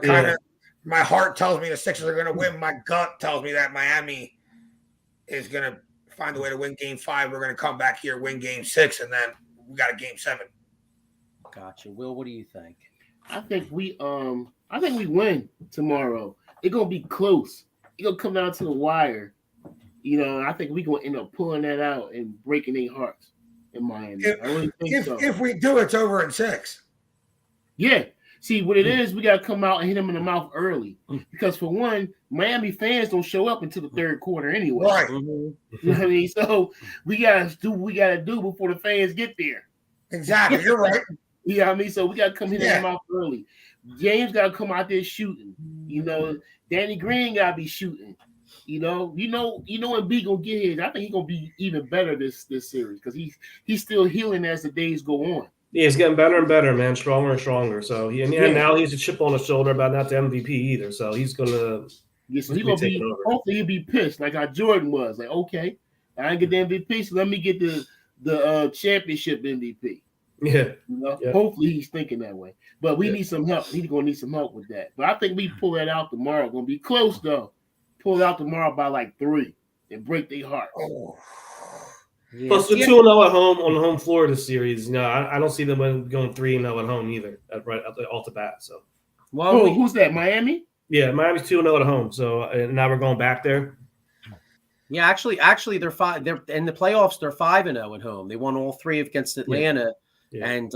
[SPEAKER 3] my heart tells me the Sixers are going to win. My gut tells me that Miami is going to find a way to win game 5. We're going to come back here, win game 6, and then we got a game 7.
[SPEAKER 1] Gotcha. Will, what do you think?
[SPEAKER 2] I think we win tomorrow. It's gonna be close. It's gonna come down to the wire. I think we're gonna end up pulling that out and breaking their hearts in Miami. I really think so.
[SPEAKER 3] If we do, it's over in 6.
[SPEAKER 2] Yeah. See, what it is, we gotta come out and hit them in the mouth early. Because for one, Miami fans don't show up until the 3rd quarter anyway.
[SPEAKER 3] Right.
[SPEAKER 2] You know what I mean? So we gotta do what we gotta do before the fans get there.
[SPEAKER 3] Exactly. You're right.
[SPEAKER 2] You know what I mean? So we got to come hit him out early. James got to come out there shooting. You know, Danny Green got to be shooting. You know, when B gonna get his. I think he's gonna be even better this series because he's still healing as the days go on.
[SPEAKER 4] Yeah, he's getting better and better, man. Stronger and stronger. So and now he's a chip on his shoulder about not the MVP either. So he's gonna.
[SPEAKER 2] Yeah, so he's gonna be. Hopefully he'll be pissed like how Jordan was. Like, okay, I didn't get the MVP, so let me get the championship MVP.
[SPEAKER 4] Yeah.
[SPEAKER 2] You know? Hopefully he's thinking that way. But we need some help. He's gonna need some help with that. But I think we pull that out tomorrow. Gonna be close though. Pull it out tomorrow by like 3 and break their hearts. Oh.
[SPEAKER 4] Yeah. Plus the 2-0 at home on the home floor of the series. You know, I don't see them going 3-0 at home either. Right off the bat. So,
[SPEAKER 2] who's that? Miami?
[SPEAKER 4] Yeah, Miami's 2-0 at home. So now we're going back there.
[SPEAKER 1] Yeah, actually, they're five. They're in the playoffs. They're 5-0 at home. They won all 3 against Atlanta, and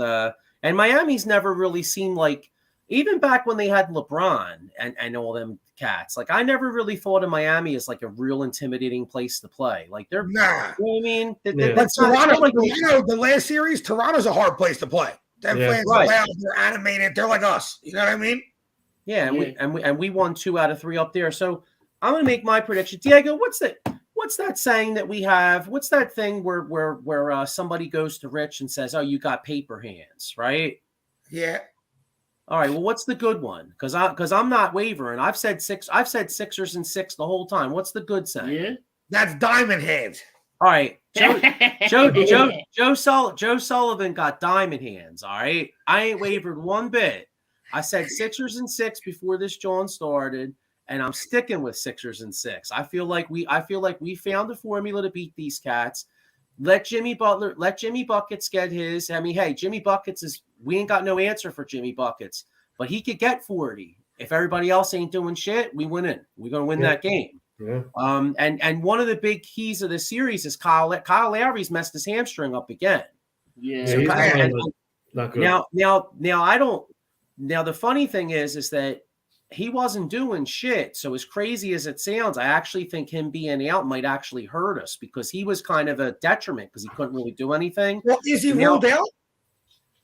[SPEAKER 1] Miami's never really seemed like. Even back when they had LeBron and all them cats, like I never really thought of Miami as like a real intimidating place to play. Like they're, you know what I mean?
[SPEAKER 3] But Toronto, like, the last series, Toronto's a hard place to play. Them fans are loud, they're animated, they're like us. You know what I mean?
[SPEAKER 1] Yeah, and we won 2 out of 3 up there. So I'm gonna make my prediction. Diego, what's that saying that we have? What's that thing where somebody goes to Rich and says, "Oh, you got paper hands," right?
[SPEAKER 3] Yeah.
[SPEAKER 1] All right. Well, what's the good one? Because I'm not wavering. I've said Sixers and 6 the whole time. What's the good saying?
[SPEAKER 2] Yeah,
[SPEAKER 3] that's diamond hands.
[SPEAKER 1] All right, Joe Sullivan got diamond hands. All right, I ain't wavered one bit. I said Sixers and 6 before this John started, and I'm sticking with Sixers and 6. I feel like we found a formula to beat these cats. Let Jimmy Buckets get his. I mean, hey, Jimmy Buckets we ain't got no answer for Jimmy Buckets, but he could get 40. If everybody else ain't doing shit, we win it. We're going to win that game.
[SPEAKER 4] Yeah.
[SPEAKER 1] And one of the big keys of the series is Kyle Lowry's messed his hamstring up again.
[SPEAKER 2] Yeah.
[SPEAKER 1] So
[SPEAKER 4] not good.
[SPEAKER 1] Now I don't. Now the funny thing is that he wasn't doing shit. So as crazy as it sounds, I actually think him being out might actually hurt us because he was kind of a detriment because he couldn't really do anything.
[SPEAKER 3] Well, is he ruled out?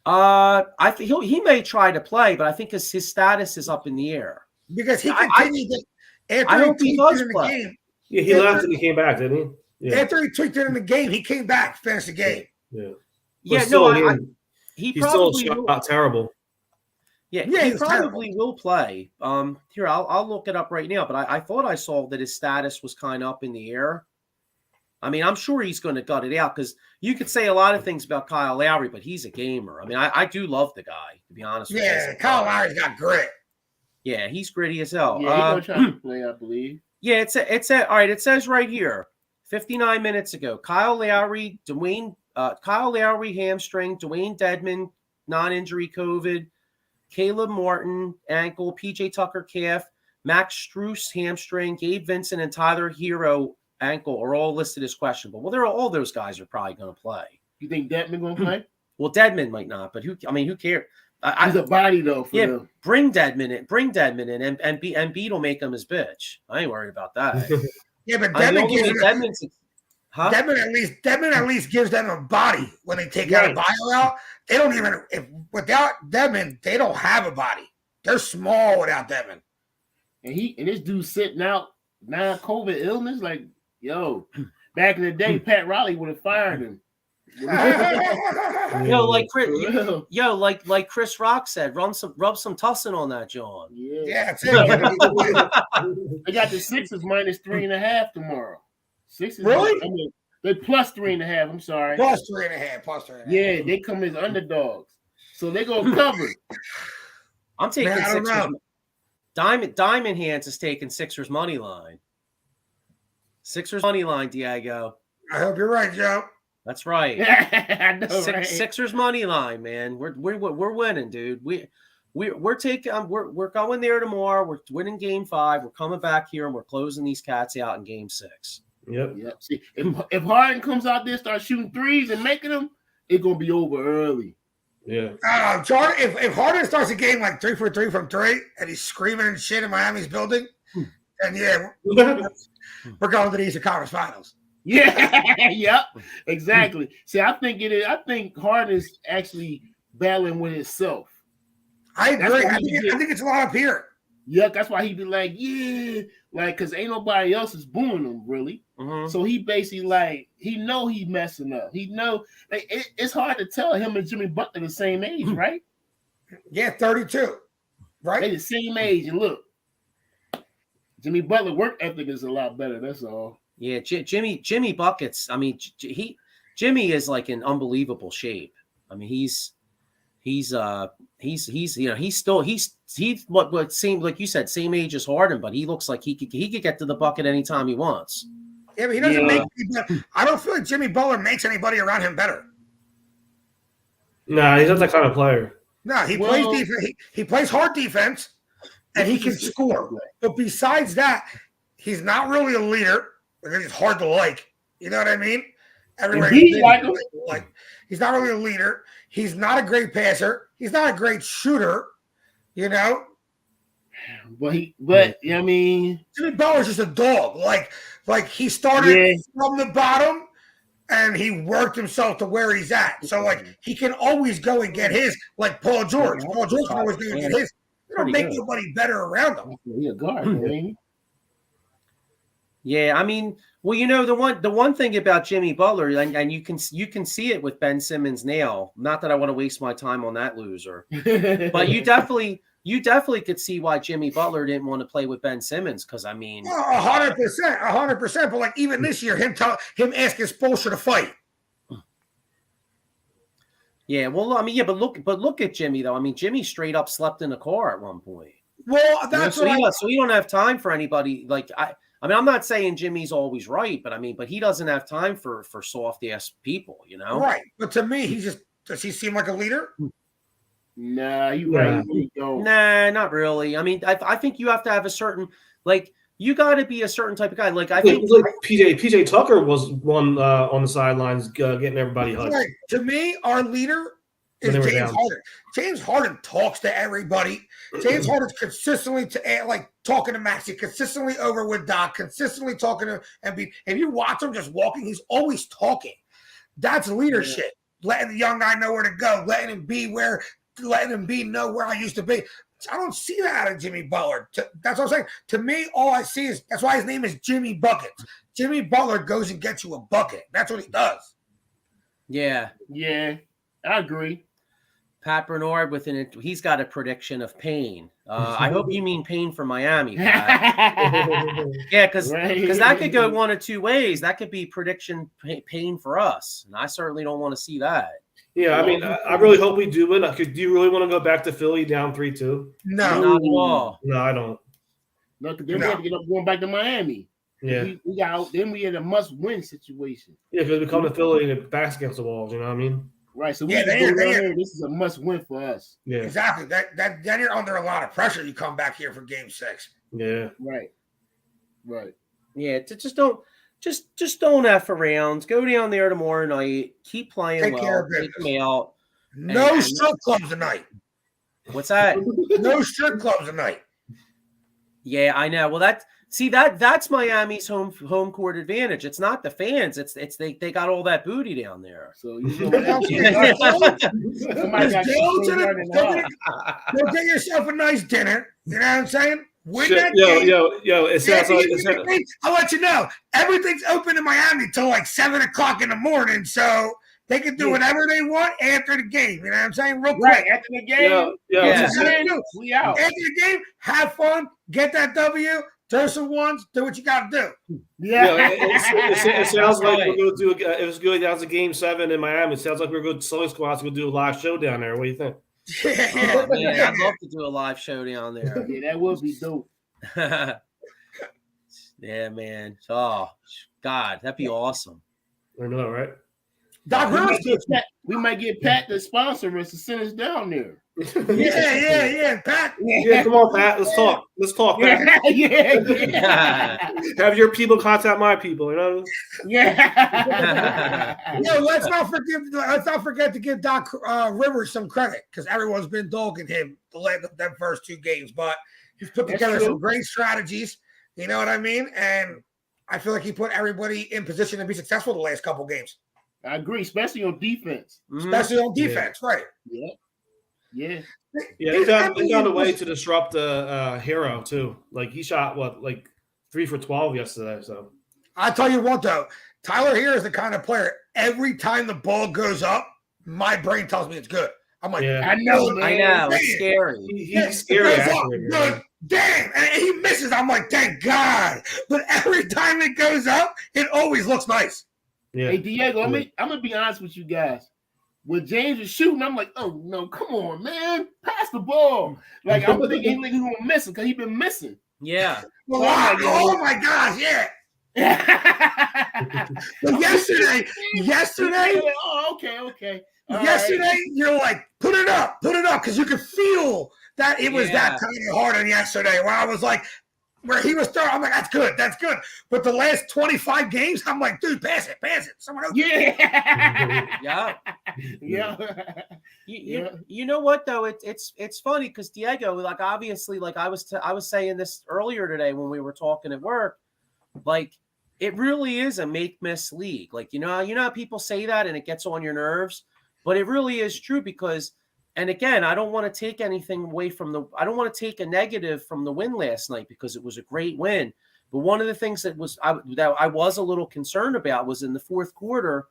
[SPEAKER 1] I think he may try to play, but I think his status is up in the air.
[SPEAKER 3] Because he continued
[SPEAKER 1] I hope he does play.
[SPEAKER 3] Game,
[SPEAKER 4] yeah, he left and he came back, didn't he? Yeah.
[SPEAKER 3] After he tweaked it in the game, he came back, finished the game.
[SPEAKER 4] Yeah.
[SPEAKER 1] Yeah,
[SPEAKER 4] he's
[SPEAKER 1] probably
[SPEAKER 4] still not terrible.
[SPEAKER 1] Yeah, he probably will play. Here, I'll look it up right now. But I thought I saw that his status was kind of up in the air. I mean, I'm sure he's going to gut it out because you could say a lot of things about Kyle Lowry, but he's a gamer. I mean, I do love the guy, to be honest with you.
[SPEAKER 3] Yeah, Kyle Lowry's got grit.
[SPEAKER 1] Yeah, he's gritty as hell.
[SPEAKER 2] Yeah, he's going to try to play, I believe.
[SPEAKER 1] Yeah, all right. It says right here, 59 minutes ago, Kyle Lowry hamstring, Dwayne Dedman non-injury COVID, Caleb Martin ankle, PJ Tucker calf, Max Strus hamstring, Gabe Vincent and Tyler Hero ankle are all listed as questionable. Well, all those guys are probably going to play.
[SPEAKER 2] You think Dedman going to play?
[SPEAKER 1] Well, Dedman might not, but who cares?
[SPEAKER 2] He's a body though.
[SPEAKER 1] Bring Dedman in, and Embiid will make him his bitch. I ain't worried about that.
[SPEAKER 3] Yeah, but Dedman
[SPEAKER 1] Dedman
[SPEAKER 3] at least gives them a body when they take out a bio out. They don't even without Dedman, they don't have a body. They're small without Dedman.
[SPEAKER 2] And this dude sitting out non-COVID illness, like back in the day, Pat Riley would have fired him.
[SPEAKER 1] Like Chris Rock said, rub some tussin on that, John.
[SPEAKER 3] Yeah.
[SPEAKER 2] They got the Sixers minus 3.5 tomorrow. Sixers,
[SPEAKER 3] really?
[SPEAKER 2] They plus 3.5. I'm sorry,
[SPEAKER 3] plus 3.5.
[SPEAKER 2] Yeah, they come as underdogs, so they gonna cover.
[SPEAKER 1] I'm taking Sixers. Diamond Hands is taking Sixers money line. Sixers money line, Diego.
[SPEAKER 3] I hope you're right, Joe.
[SPEAKER 1] That's right.
[SPEAKER 2] I know, right?
[SPEAKER 1] Sixers money line, man. We're winning, dude. We're going there tomorrow. We're winning Game 5. We're coming back here and we're closing these cats out in Game 6.
[SPEAKER 4] Yep.
[SPEAKER 2] See, if Harden comes out there, start shooting threes and making them, it's gonna be over early.
[SPEAKER 4] Yeah.
[SPEAKER 3] Jordan, if Harden starts a game like 3 for 3 from 3 and he's screaming and shit in Miami's building, then we're going to the Eastern Conference Finals.
[SPEAKER 2] Yeah, yep, exactly. See, I think Harden is actually battling with himself.
[SPEAKER 3] I
[SPEAKER 2] That's
[SPEAKER 3] agree.
[SPEAKER 2] what
[SPEAKER 3] I
[SPEAKER 2] he
[SPEAKER 3] think,
[SPEAKER 2] did.
[SPEAKER 3] I think it's a lot up here.
[SPEAKER 2] Yeah, that's why he be like, yeah, like, cause ain't nobody else is booing him really. So he basically like he know he messing up. He know like, it's hard to tell him and Jimmy Butler the same age, right?
[SPEAKER 3] Yeah, 32. Right?
[SPEAKER 2] They the same age, and look, Jimmy Butler work ethic is a lot better. That's all.
[SPEAKER 1] Yeah, Jimmy buckets. I mean, Jimmy is like in unbelievable shape. I mean, he's you know he's what seemed like you said same age as Harden, but he looks like he could get to the bucket anytime he wants.
[SPEAKER 3] Yeah, but he doesn't make. I don't feel like Jimmy Butler makes anybody around him better.
[SPEAKER 4] Nah, he's not that kind of player.
[SPEAKER 3] No, he plays defense. He plays hard defense, and he can score. But besides that, he's not really a leader. He's hard to like. You know what I mean? Everywhere he's not really a leader. He's not a great passer. He's not a great shooter. You know.
[SPEAKER 2] But I mean,
[SPEAKER 3] Jimmy Butler's just a dog. Like he started from the bottom. And he worked himself to where he's at. So, like, he can always go and get his, like Paul George. Paul George can always go and get his. They don't make nobody better around him.
[SPEAKER 2] He a guard, man.
[SPEAKER 1] Yeah, I mean, well, you know, the one thing about Jimmy Butler, and you can see it with Ben Simmons now. Not that I want to waste my time on that loser, but you definitely could see why Jimmy Butler didn't want to play with Ben Simmons because I mean,
[SPEAKER 3] 100%. But like even this year, him asking Spoelstra to fight.
[SPEAKER 1] Yeah, well, I mean, yeah, but look at Jimmy though. I mean, Jimmy straight up slept in a car at one point.
[SPEAKER 3] Well, that's
[SPEAKER 1] so he don't have time for anybody. Like I mean, I'm not saying Jimmy's always right, but he doesn't have time for soft ass people, you know?
[SPEAKER 3] Right. But to me, does he seem like a leader?
[SPEAKER 2] Nah, you right.
[SPEAKER 1] Nah, not really. I mean, I think you have to have a certain like you got to be a certain type of guy. Like I think
[SPEAKER 4] like PJ Tucker was one on the sidelines getting everybody hugged.
[SPEAKER 3] Right. To me, our leader is James Harden. James Harden talks to everybody. James Harden's consistently talking to Maxey, consistently over with Doc, consistently talking to Embiid. If you watch him just walking, he's always talking. That's leadership. Letting the young guy know where to go, letting him know where I used to be. I don't see that out of Jimmy Butler. That's what I'm saying. To me, all I see is that's why his name is Jimmy Buckets. Jimmy Butler goes and gets you a bucket. That's what he does.
[SPEAKER 1] Yeah.
[SPEAKER 2] Yeah, I agree.
[SPEAKER 1] Pat Bernard he's got a prediction of pain. I hope you mean pain for Miami, Pat. Yeah, because that could go one of two ways. That could be prediction pain for us, and I certainly don't want to see that.
[SPEAKER 4] Yeah, I mean, I really hope we do it. Do you really want to go back to Philly down 3-2?
[SPEAKER 3] No,
[SPEAKER 1] not at all.
[SPEAKER 4] No, I don't.
[SPEAKER 2] No, because then we have to get up going back to Miami.
[SPEAKER 4] Yeah,
[SPEAKER 2] we got then we had a must-win situation.
[SPEAKER 4] Yeah, because we come to Philly and it backs against the walls. You know what I mean?
[SPEAKER 2] Right. So this is a must-win for us.
[SPEAKER 4] Yeah,
[SPEAKER 3] exactly. Then you're under a lot of pressure. You come back here for Game 6.
[SPEAKER 4] Yeah.
[SPEAKER 2] Right.
[SPEAKER 1] Yeah. Just don't F around. Go down there tomorrow night. Keep playing
[SPEAKER 3] Take care
[SPEAKER 1] well.
[SPEAKER 3] of business.
[SPEAKER 1] Take them out.
[SPEAKER 3] No strip clubs tonight.
[SPEAKER 1] What's that?
[SPEAKER 3] No strip clubs tonight.
[SPEAKER 1] Yeah, I know. Well, that's Miami's home court advantage. It's not the fans. It's they got all that booty down there.
[SPEAKER 2] So you
[SPEAKER 3] Go get yourself a nice dinner. You know what I'm saying?
[SPEAKER 4] It sounds like
[SPEAKER 3] I'll let you know. Everything's open in Miami till like 7:00 in the morning, so they can do whatever they want after the game. You know what I'm saying? Real quick.
[SPEAKER 2] After the game, we out.
[SPEAKER 3] After the game, have fun, get that W, throw some ones, do what you got to do.
[SPEAKER 4] It sounds like we're going to do. It was good. That was a Game 7 in Miami. It sounds like we're going to Sully Squad to do a live show down there. What do you think?
[SPEAKER 1] Oh, man, I'd love to do a live show down there.
[SPEAKER 2] Yeah, that would be dope.
[SPEAKER 1] Yeah, man. Oh, God, that'd be awesome.
[SPEAKER 4] I know, right?
[SPEAKER 3] Doc Rivers,
[SPEAKER 2] we might get Pat to sponsor us to send us down there.
[SPEAKER 3] Yeah, Pat.
[SPEAKER 4] Yeah, come on, Pat. Let's talk, Pat.
[SPEAKER 2] Yeah.
[SPEAKER 4] Have your people contact my people, you know?
[SPEAKER 2] Yeah.
[SPEAKER 3] Let's not forget to give Doc Rivers some credit because everyone's been dogging him the first 2 games, but he's put together some great strategies. You know what I mean? And I feel like he put everybody in position to be successful the last couple games.
[SPEAKER 2] I agree, especially on defense.
[SPEAKER 3] Especially on defense, right?
[SPEAKER 2] Yeah. Yeah.
[SPEAKER 4] Yeah, they found a way to disrupt Hero too. Like he shot 3 for 12 yesterday. So
[SPEAKER 3] I tell you what, though, Tyler here is the kind of player. Every time the ball goes up, my brain tells me it's good. I'm like,
[SPEAKER 2] I know, man.
[SPEAKER 1] I know. It's scary.
[SPEAKER 4] He's scary.
[SPEAKER 3] Good. Damn. And he misses. I'm like, thank God. But every time it goes up, it always looks nice.
[SPEAKER 2] Yeah. Hey, Diego, I'm going to be honest with you guys. When James was shooting, I'm like, oh, no, come on, man. Pass the ball. Like, I'm thinking he's going to miss it because he's been missing.
[SPEAKER 1] Yeah.
[SPEAKER 3] Well, oh, my gosh, yeah. yesterday.
[SPEAKER 2] Oh, okay.
[SPEAKER 3] Yesterday, you're like, put it up, because you could feel that it was that kind of hard on yesterday. Where I was like, where he was throwing, I'm like, that's good. But the last 25 games, I'm like, dude, pass it, someone else.
[SPEAKER 1] Yeah. You know what though? It's funny because Diego, like obviously, like I was saying this earlier today when we were talking at work, like it really is a make-miss league. Like you know how people say that and it gets on your nerves. But it really is true because, and again, I don't want to take anything away from I don't want to take a negative from the win last night because it was a great win. But one of the things that I was a little concerned about was in the fourth quarter,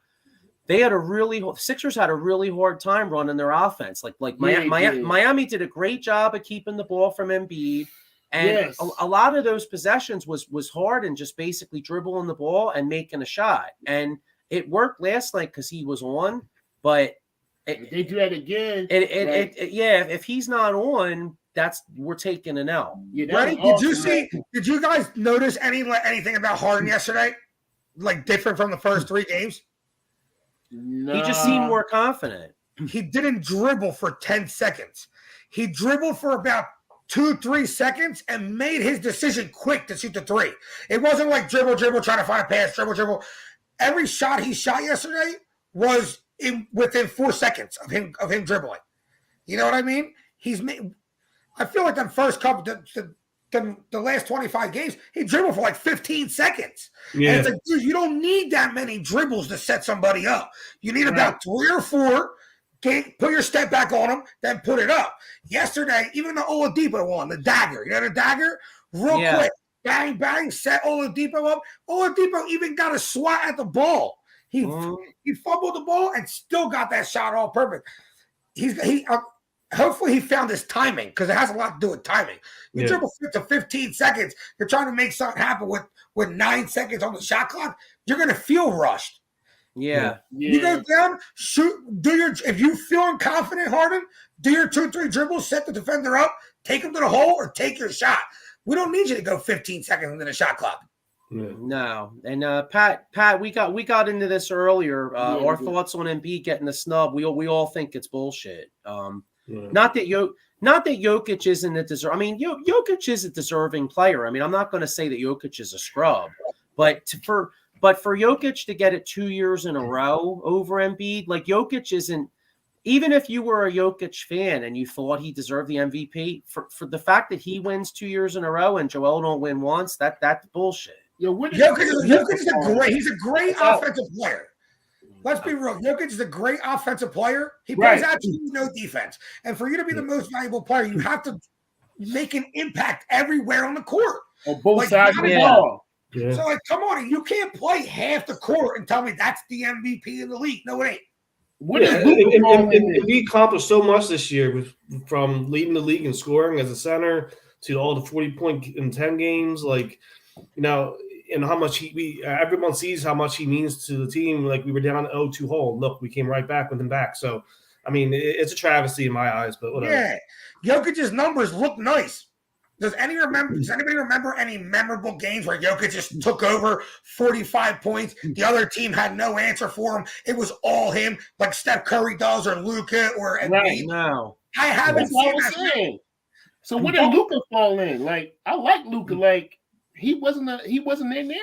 [SPEAKER 1] Sixers had a really hard time running their offense. Miami did a great job of keeping the ball from Embiid. And a lot of those possessions was hard and just basically dribbling the ball and making a shot. And it worked last night because he was on. But
[SPEAKER 2] they do that again.
[SPEAKER 1] If he's not on, we're taking an L.
[SPEAKER 3] Ready? Did you guys notice anything about Harden yesterday? Like different from the first 3 games?
[SPEAKER 2] No.
[SPEAKER 1] He just seemed more confident.
[SPEAKER 3] He didn't dribble for 10 seconds. He dribbled for about 2-3 seconds and made his decision quick to shoot the 3. It wasn't like dribble, trying to find a pass, dribble. Every shot he shot yesterday was within 4 seconds of him dribbling. You know what I mean? I feel like the first couple, the last 25 games, he dribbled for like 15 seconds. Yeah. And it's like, dude, you don't need that many dribbles to set somebody up. You need about 3 or 4. Put your step back on him, then put it up. Yesterday, even the Oladipo one, the dagger. You know the dagger? Real quick. Bang, bang, set Oladipo up. Oladipo even got a swat at the ball. He fumbled the ball and still got that shot all perfect. Hopefully he found his timing because it has a lot to do with timing. You dribble to 15 seconds. You're trying to make something happen with 9 seconds on the shot clock. You're going to feel rushed.
[SPEAKER 1] Yeah.
[SPEAKER 3] You go down, shoot, if you feeling confident, Harden, do your 2-3 dribbles, set the defender up, take him to the hole, or take your shot. We don't need you to go 15 seconds into the shot clock.
[SPEAKER 1] Yeah. No, and Pat, we got into this earlier. Our thoughts on Embiid getting the snub. We all think it's bullshit. Not that Jokic isn't a deserving. I mean, Jokic is a deserving player. I mean, I'm not going to say that Jokic is a scrub, but for Jokic to get it 2 years in a row over Embiid, like Jokic isn't. Even if you were a Jokic fan and you thought he deserved the MVP, for the fact that he wins 2 years in a row and Joel don't win once, that's bullshit.
[SPEAKER 3] Jokic is a great offensive player. Let's be real. Jokic is a great offensive player. He plays absolutely no defense. And for you to be the most valuable player, you have to make an impact everywhere on the court.
[SPEAKER 2] On both sides of the ball.
[SPEAKER 3] Yeah. So, come on. You can't play half the court and tell me that's the MVP of the league. No, it ain't.
[SPEAKER 4] He accomplished so much this year from leading the league in scoring as a center to all the 40-point in 10 games. And how much everyone sees how much he means to the team. Like we were down 0-2 hole. Look, we came right back with him back. So, I mean, it's a travesty in my eyes, but whatever.
[SPEAKER 3] Yeah. Jokic's numbers look nice. Does anybody remember any memorable games where Jokic just took over 45 points? The other team had no answer for him. It was all him, like Steph Curry does or Luka or Embiid.
[SPEAKER 1] No.
[SPEAKER 3] I haven't seen that.
[SPEAKER 2] So where did Luka fall in? Like, I like Luka. Like, he wasn't in there.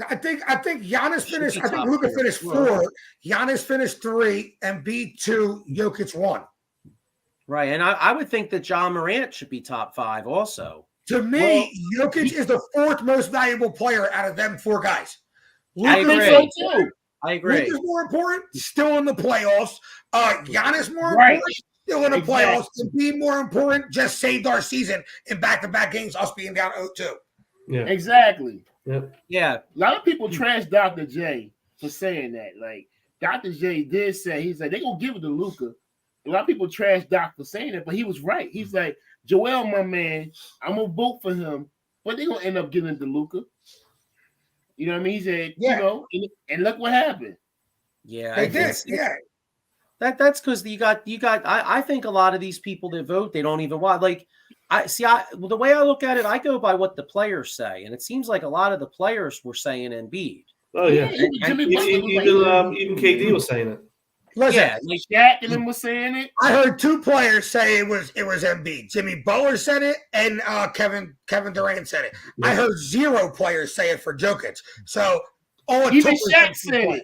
[SPEAKER 3] I think Giannis finished. I think Luka finished 4. Giannis finished 3, Embiid 2, Jokic 1.
[SPEAKER 1] Right, and I would think that John Morant should be top 5 also.
[SPEAKER 3] To me, Jokic is the 4th most valuable player out of them 4 guys.
[SPEAKER 1] I agree.
[SPEAKER 3] Luka's more important, still in the playoffs. Giannis more important, still in the
[SPEAKER 2] Exactly.
[SPEAKER 3] playoffs, and be more important, just saved our season in back-to-back games, us being down 0-2.
[SPEAKER 4] Yeah.
[SPEAKER 2] Exactly.
[SPEAKER 4] Yep.
[SPEAKER 1] Yeah.
[SPEAKER 2] A lot of people trash Dr. J for saying that. Like Dr. J did say, he's like, they're gonna give it to Luka. A lot of people trash Doc for saying that, but he was right. He's like, Joel, my man, I'm gonna vote for him, but they're gonna end up giving it to Luka. You know what I mean? He said,
[SPEAKER 3] Yeah.
[SPEAKER 2] you know, and look what happened.
[SPEAKER 1] Yeah.
[SPEAKER 3] They did. Yeah.
[SPEAKER 1] That's because you got I think a lot of these people that vote, they don't even want, like, the way I look at it, I go by what the players say, and it seems like a lot of the players were saying Embiid.
[SPEAKER 4] Oh yeah.
[SPEAKER 2] Even Jimmy Butler was like,
[SPEAKER 4] Even KD was saying it.
[SPEAKER 3] Listen,
[SPEAKER 1] Yeah, like,
[SPEAKER 2] Shaq and them was saying it.
[SPEAKER 3] I heard two players say it was Embiid. Jimmy Butler said it, and Kevin Durant said it.
[SPEAKER 4] Yeah.
[SPEAKER 3] I heard 0 players say it for Jokic. So all it
[SPEAKER 2] Even
[SPEAKER 3] took was
[SPEAKER 2] Shaq said it.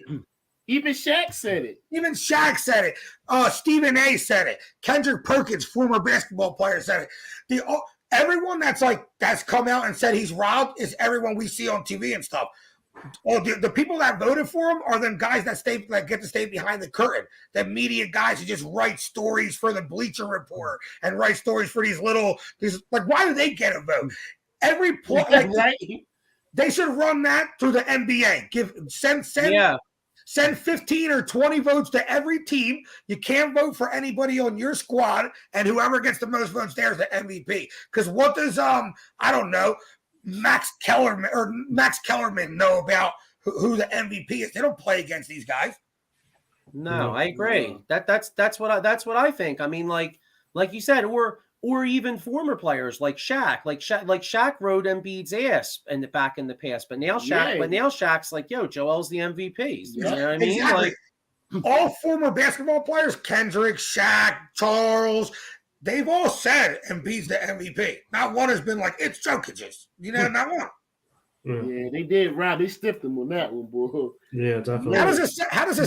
[SPEAKER 2] Even Shaq said it.
[SPEAKER 3] Even Shaq said it. Stephen A. said it. Kendrick Perkins, former basketball player, said it. Everyone that's come out and said he's robbed is everyone we see on TV and stuff. Well, the people that voted for him are them guys that get to stay behind the curtain. The media guys who just write stories for the Bleacher Report and write stories for these why do they get a vote? Every play,
[SPEAKER 2] Right?
[SPEAKER 3] they should run that through the NBA. Send 15 or 20 votes to every team. You can't vote for anybody on your squad, and whoever gets the most votes there is the MVP. Because what does I don't know, Max Kellerman know about who the MVP is? They don't play against these guys.
[SPEAKER 1] No, I agree. That's what I think. I mean, like you said, or even former players like Shaq. Like Shaq rode Embiid's ass back in the past, but now Shaq's like, yo, Joel's the MVP. You know what I mean?
[SPEAKER 3] Exactly.
[SPEAKER 1] Like,
[SPEAKER 3] all former basketball players, Kendrick, Shaq, Charles, they've all said Embiid's the MVP. Not one has been like, it's Jokic's. Not one.
[SPEAKER 2] Yeah, they did, Rob. They stiffed him on that one, boy.
[SPEAKER 4] Yeah, definitely.
[SPEAKER 3] How does a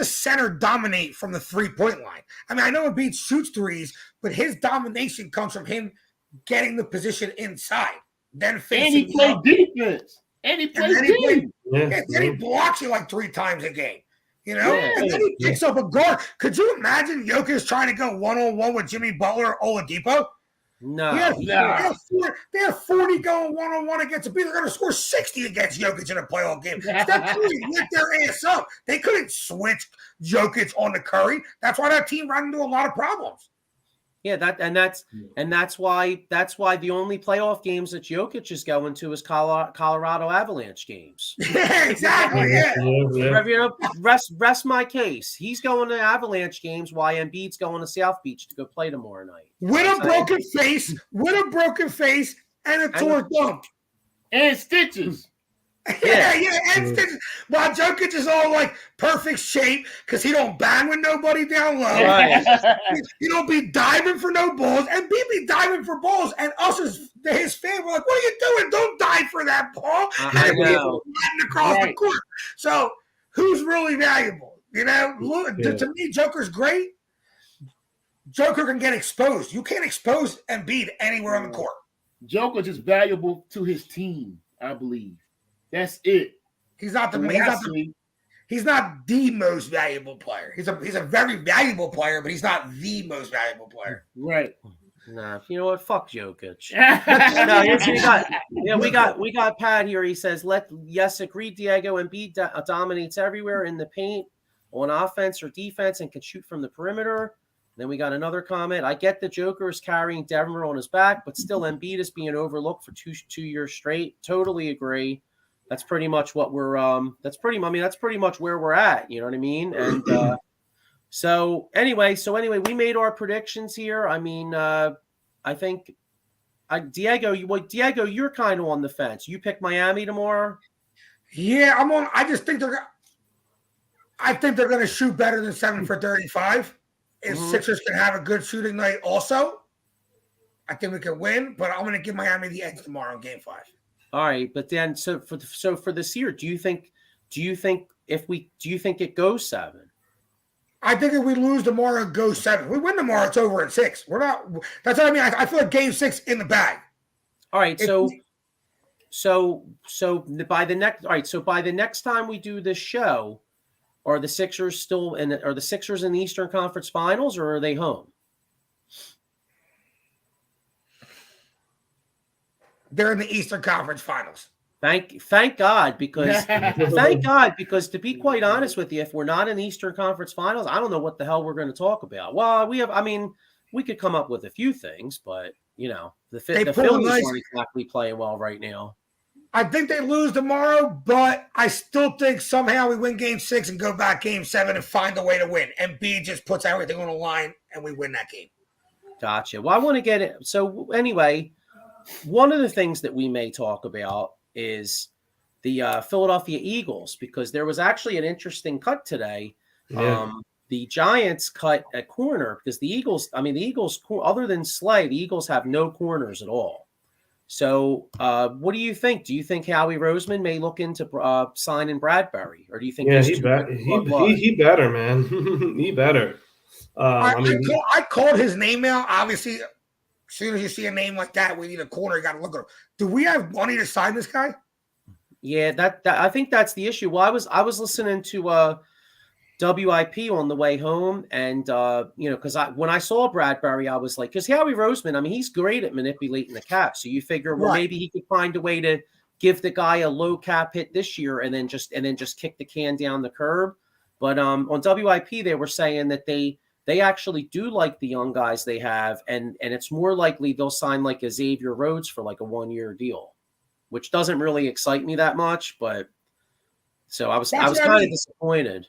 [SPEAKER 3] center dominate from the 3-point line? I mean, I know Embiid shoots threes, but his domination comes from him getting the position inside, then facing.
[SPEAKER 2] And he played defense. And he played defense.
[SPEAKER 3] Then he blocks you like 3 times a game. And then he picks up a guard. Could you imagine Jokic trying to go one-on-one with Jimmy Butler or Oladipo?
[SPEAKER 1] No.
[SPEAKER 3] They have 40 going one-on-one against Embiid. They're going to score 60 against Jokic in a playoff game. Steph Curry lit their ass up. They couldn't switch Jokic on to Curry. That's why that team ran into a lot of problems.
[SPEAKER 1] Yeah, that's why the only playoff games that Jokic is going to is Colorado Avalanche games.
[SPEAKER 3] Yeah, exactly. Yeah.
[SPEAKER 1] Rest my case. He's going to Avalanche games while Embiid's going to South Beach to go play tomorrow night.
[SPEAKER 3] With a broken face, and a torn thumb.
[SPEAKER 2] And stitches.
[SPEAKER 3] Yeah. And while Jokic is all like perfect shape because he don't bang with nobody down low.
[SPEAKER 1] Right.
[SPEAKER 3] He don't be diving for no balls, and be diving for balls. And us as his fan, we're like, "What are you doing? Don't dive for that ball!"
[SPEAKER 1] I know.
[SPEAKER 3] Across the court. So who's really valuable? To me, Joker's great. Joker can get exposed. You can't expose Embiid anywhere on the court.
[SPEAKER 2] Joker is valuable to his team, I believe. That's it.
[SPEAKER 3] He's not the most valuable player. He's a very valuable player, but he's not the most valuable player.
[SPEAKER 2] Right.
[SPEAKER 1] Nah, you know what? Fuck Jokic. We got Pat here. He says, agree, Diego. Embiid dominates everywhere in the paint, on offense or defense, and can shoot from the perimeter. Then we got another comment. I get the Joker is carrying Denver on his back, but still Embiid is being overlooked for two years straight. Totally agree. That's pretty much what we're that's pretty much where we're at, you know what I mean? And so anyway, we made our predictions here. I mean, I think Diego, you're kind of on the fence. You pick Miami tomorrow?
[SPEAKER 3] Yeah, I'm on. I think they're gonna shoot better than 7 for 35. If Sixers can have a good shooting night also, I think we can win, but I'm going to give Miami the edge tomorrow in Game 5.
[SPEAKER 1] All right, but then so for this year, do you think it goes 7?
[SPEAKER 3] I think if we lose tomorrow, it goes 7. We win tomorrow, it's over at 6. We're not. That's what I mean. I feel like Game 6 in the bag.
[SPEAKER 1] All right, so by the next time we do this show, are the Sixers in the Eastern Conference Finals, or are they home?
[SPEAKER 3] they're in the Eastern Conference Finals.
[SPEAKER 1] Thank God, because to be quite honest with you, if we're not in the Eastern Conference Finals, I don't know what the hell we're going to talk about. Well, we could come up with a few things, but the Phillies aren't exactly playing well right now.
[SPEAKER 3] I think they lose tomorrow, but I still think somehow we win Game 6 and go back Game 7 and find a way to win. And B just puts everything on the line and we win that game.
[SPEAKER 1] Gotcha. Well, I want to get it. So anyway, one of the things that we may talk about is the Philadelphia Eagles, because there was actually an interesting cut today.
[SPEAKER 4] Yeah.
[SPEAKER 1] The Giants cut a corner because the Eagles, other than Slay, the Eagles have no corners at all. So what do you think? Do you think Howie Roseman may look into signing Bradbury? Or do you think
[SPEAKER 4] he better, man. He better.
[SPEAKER 3] I called his name out. Obviously, as soon as you see a name like that, we need a corner. You got to look at him. Do we have money to sign this guy?
[SPEAKER 1] Yeah, that I think that's the issue. Well, I was listening to WIP on the way home, and because when I saw Bradbury, I was like, because Howie Roseman, he's great at manipulating the cap. So you figure, well, maybe he could find a way to give the guy a low cap hit this year, and then just kick the can down the curb. But on WIP, they were saying that they actually do like the young guys they have, and it's more likely they'll sign like a Xavier Rhodes for like a 1-year deal, which doesn't really excite me that much. But so I was kind of disappointed.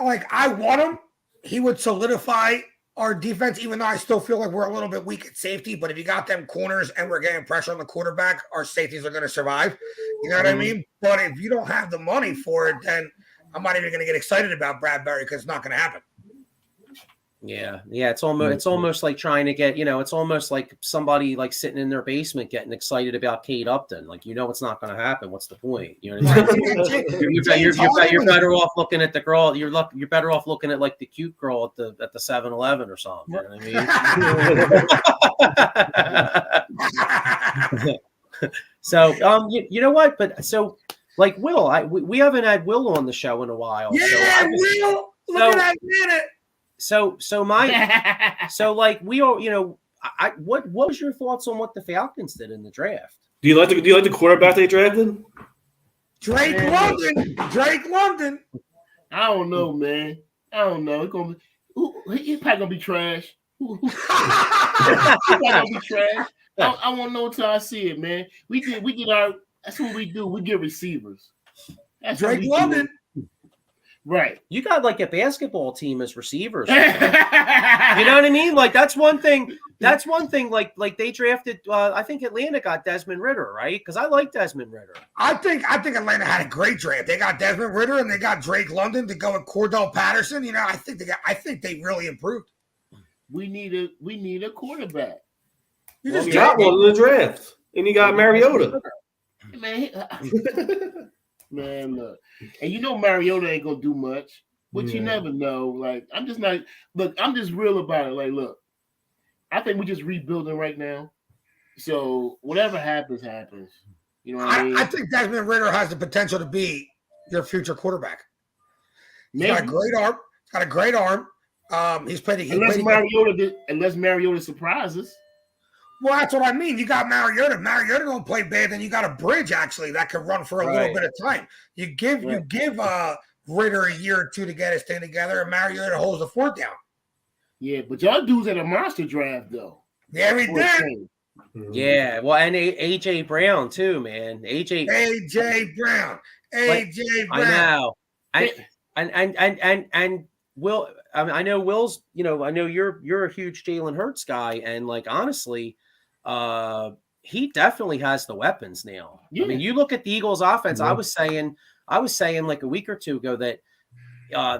[SPEAKER 3] Like, I want him. He would solidify our defense, even though I still feel like we're a little bit weak at safety. But if you got them corners and we're getting pressure on the quarterback, our safeties are going to survive. You know what I mean? But if you don't have the money for it, then I'm not even going to get excited about Bradbury because it's not going to happen.
[SPEAKER 1] Yeah. It's almost like trying to get, it's almost like somebody like sitting in their basement getting excited about Kate Upton. Like, it's not going to happen. What's the point? You know what I mean? You're better off looking at the girl. You're better off looking at like the cute girl at the 7-Eleven or something. You know what I mean? So, you know what? But so like Will, we haven't had Will on the show in a while.
[SPEAKER 3] Yeah, Will. Look at that minute. What
[SPEAKER 1] was your thoughts on what the Falcons did in the draft?
[SPEAKER 4] Do you like the quarterback they drafted?
[SPEAKER 3] Drake London.
[SPEAKER 2] I don't know, man. I don't know. He's probably gonna be trash. He's probably gonna be trash. I won't know until I see it, man. We did our. That's what we do. We get receivers. That's
[SPEAKER 3] Drake London.
[SPEAKER 2] Right.
[SPEAKER 1] You got like a basketball team as receivers. You know what I mean? Like that's one thing. Like they drafted. I think Atlanta got Desmond Ridder, right? Because I like Desmond Ridder.
[SPEAKER 3] I think Atlanta had a great draft. They got Desmond Ridder and they got Drake London to go with Cordell Patterson. I think they really improved.
[SPEAKER 2] We need a quarterback.
[SPEAKER 3] You just
[SPEAKER 4] got one in the draft, and you got Mariota.
[SPEAKER 2] Man, look. And Mariota ain't gonna do much, but you never know. Like, I'm just real about it. Like, look, I think we're just rebuilding right now. So whatever happens. You know what I mean?
[SPEAKER 3] I think Desmond Ridder has the potential to be your future quarterback. He's got a great arm.
[SPEAKER 2] Unless Mariota surprises.
[SPEAKER 3] Well, that's what I mean. You got Mariota. Mariota don't play bad. Then you got a bridge actually that can run for a little bit of time. You give Ridder a year or two to get his thing together, and Mariota holds the fort down.
[SPEAKER 2] Yeah, but y'all dudes had a monster draft though.
[SPEAKER 3] Yeah, we did.
[SPEAKER 1] Yeah, well, and AJ Brown too, man. AJ
[SPEAKER 3] Brown.
[SPEAKER 1] I know. And Will. I know Will's. I know you're a huge Jalen Hurts guy, and like honestly. He definitely has the weapons now. Yeah. I mean, you look at the Eagles' offense. Yeah. I was saying like a week or two ago that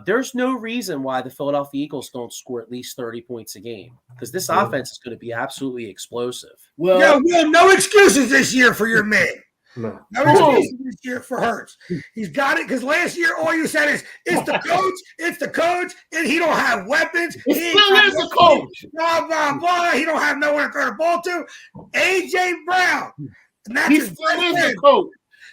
[SPEAKER 1] there's no reason why the Philadelphia Eagles don't score at least 30 points a game because this offense is going to be absolutely explosive.
[SPEAKER 3] Well, no excuses this year for your man. No excuses this year for Hurts. He's got it because last year all you said is it's the coach, and he don't have weapons.
[SPEAKER 2] He still is the coach.
[SPEAKER 3] Blah blah blah. He don't have nowhere to throw the ball to. AJ Brown.
[SPEAKER 2] He still is the coach.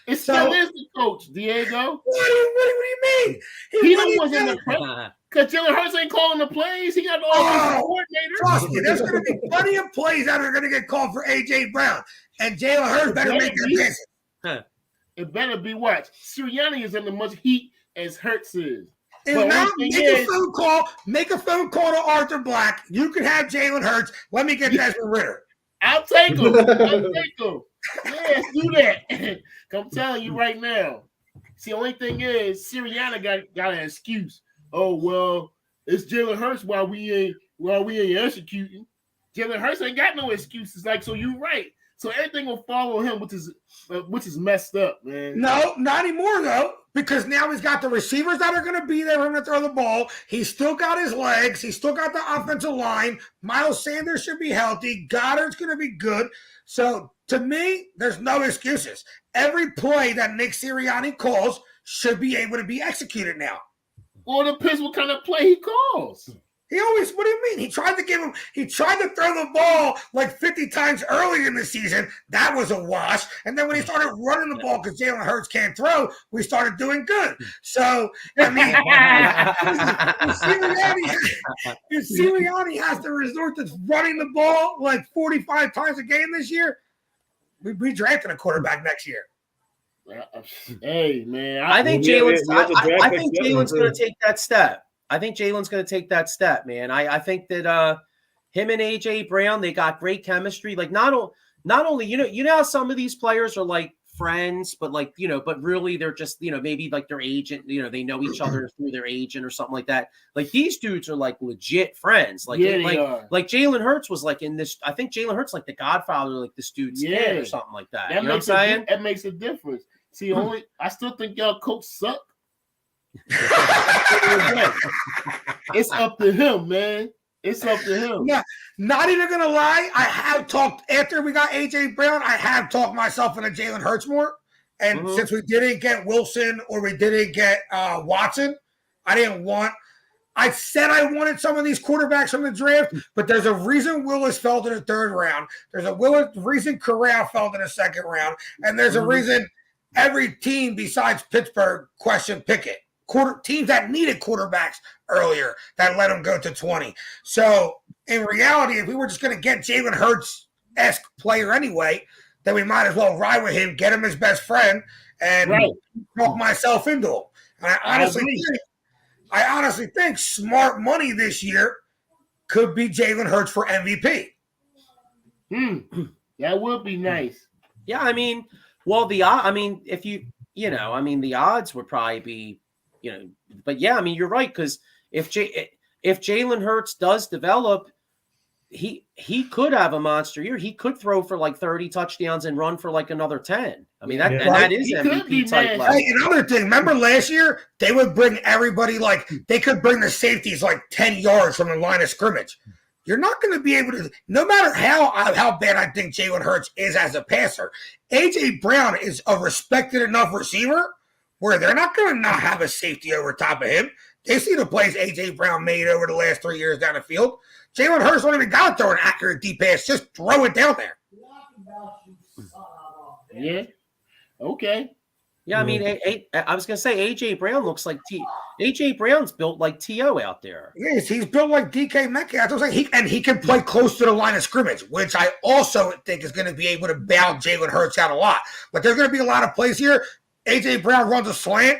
[SPEAKER 2] It still is the coach, Diego.
[SPEAKER 3] What do you mean?
[SPEAKER 2] He wasn't the coach. Because Jalen Hurts ain't calling the plays. He got all these coordinators.
[SPEAKER 3] Trust me, there's going to be plenty of plays that are going to get called for AJ Brown. and Jalen Hurts better make their passes.
[SPEAKER 2] It better be watched. Sirianni is under much heat as Hurts is.
[SPEAKER 3] If
[SPEAKER 2] But
[SPEAKER 3] not,
[SPEAKER 2] one thing
[SPEAKER 3] make a
[SPEAKER 2] is-
[SPEAKER 3] phone call. Make a phone call to Arthur Black. You can have Jalen Hurts. Let me get Desmond Ritter.
[SPEAKER 2] I'll take him. Yes, do that. I'm telling you right now. See, the only thing is, Sirianni got an excuse. Oh well, it's Jalen Hurts while we ain't executing. Jalen Hurts ain't got no excuses. Like, so you're right. So everything will follow him, which is messed up, man.
[SPEAKER 3] No, not anymore though, because now he's got the receivers that are going to be there for him to throw the ball. He's still got his legs. He's still got the offensive line. Miles Sanders should be healthy. Goddard's going to be good. So to me, there's no excuses. Every play that Nick Sirianni calls should be able to be executed now.
[SPEAKER 2] Well, it depends what kind of play he calls.
[SPEAKER 3] He always, what do you mean? He tried to throw the ball like 50 times earlier in the season. That was a wash. And then when he started running the ball because Jalen Hurts can't throw, we started doing good. So, I mean, if Sirianni has to resort to running the ball like 45 times a game this year, we drafted a quarterback next year.
[SPEAKER 2] Hey, man.
[SPEAKER 1] I think Jalen's going to take that step. I think Jalen's going to take that step, man. I think that him and AJ Brown, they got great chemistry. Like not only you know how some of these players are like friends, but like but really they're just maybe like their agent. They know each other through their agent or something like that. Like these dudes are like legit friends. Like like Jalen Hurts was like in this. I think Jalen Hurts like the Godfather, like this dude's kid or something like that. You know what I'm saying?
[SPEAKER 2] That makes a difference. See, I still think y'all coach suck. It's up to him, man. It's up to him.
[SPEAKER 3] Yeah, not even gonna lie. I have talked after we got AJ Brown. I have talked myself into Jalen Hurts more, and since we didn't get Wilson or we didn't get Watson, I said I wanted some of these quarterbacks from the draft, but there's a reason Willis fell to the third round. There's a reason Corral fell to the second round, and there's a reason every team besides Pittsburgh questioned Pickett. Teams that needed quarterbacks earlier that let them go to 20. So in reality, if we were just going to get Jalen Hurts-esque player anyway, then we might as well ride with him, get him his best friend, and talk myself into him. And I honestly think smart money this year could be Jalen Hurts for MVP.
[SPEAKER 2] That would be nice.
[SPEAKER 1] Yeah, I mean, if the odds would probably be. But yeah, I mean, you're right, because if Jalen Hurts does develop, he could have a monster year. He could throw for like 30 touchdowns and run for like another 10. I mean, that is MVP type level.
[SPEAKER 3] Hey, another thing, remember last year they would bring everybody they could bring the safeties like 10 yards from the line of scrimmage. You're not going to be able to, no matter how bad I think Jalen Hurts is as a passer. AJ Brown is a respected enough receiver where they're not going to not have a safety over top of him. They see the plays A.J. Brown made over the last 3 years down the field. Jalen Hurts don't even got to throw an accurate deep pass. Just throw it down there.
[SPEAKER 2] Yeah. Okay.
[SPEAKER 1] Yeah, I mean, I was going to say A.J. Brown looks like A.J. Brown's built like T.O. out there.
[SPEAKER 3] Yes, he's built like DK Metcalf. I was like, he can play close to the line of scrimmage, which I also think is going to be able to bail Jalen Hurts out a lot. But there's going to be a lot of plays here. A.J. Brown runs a slant.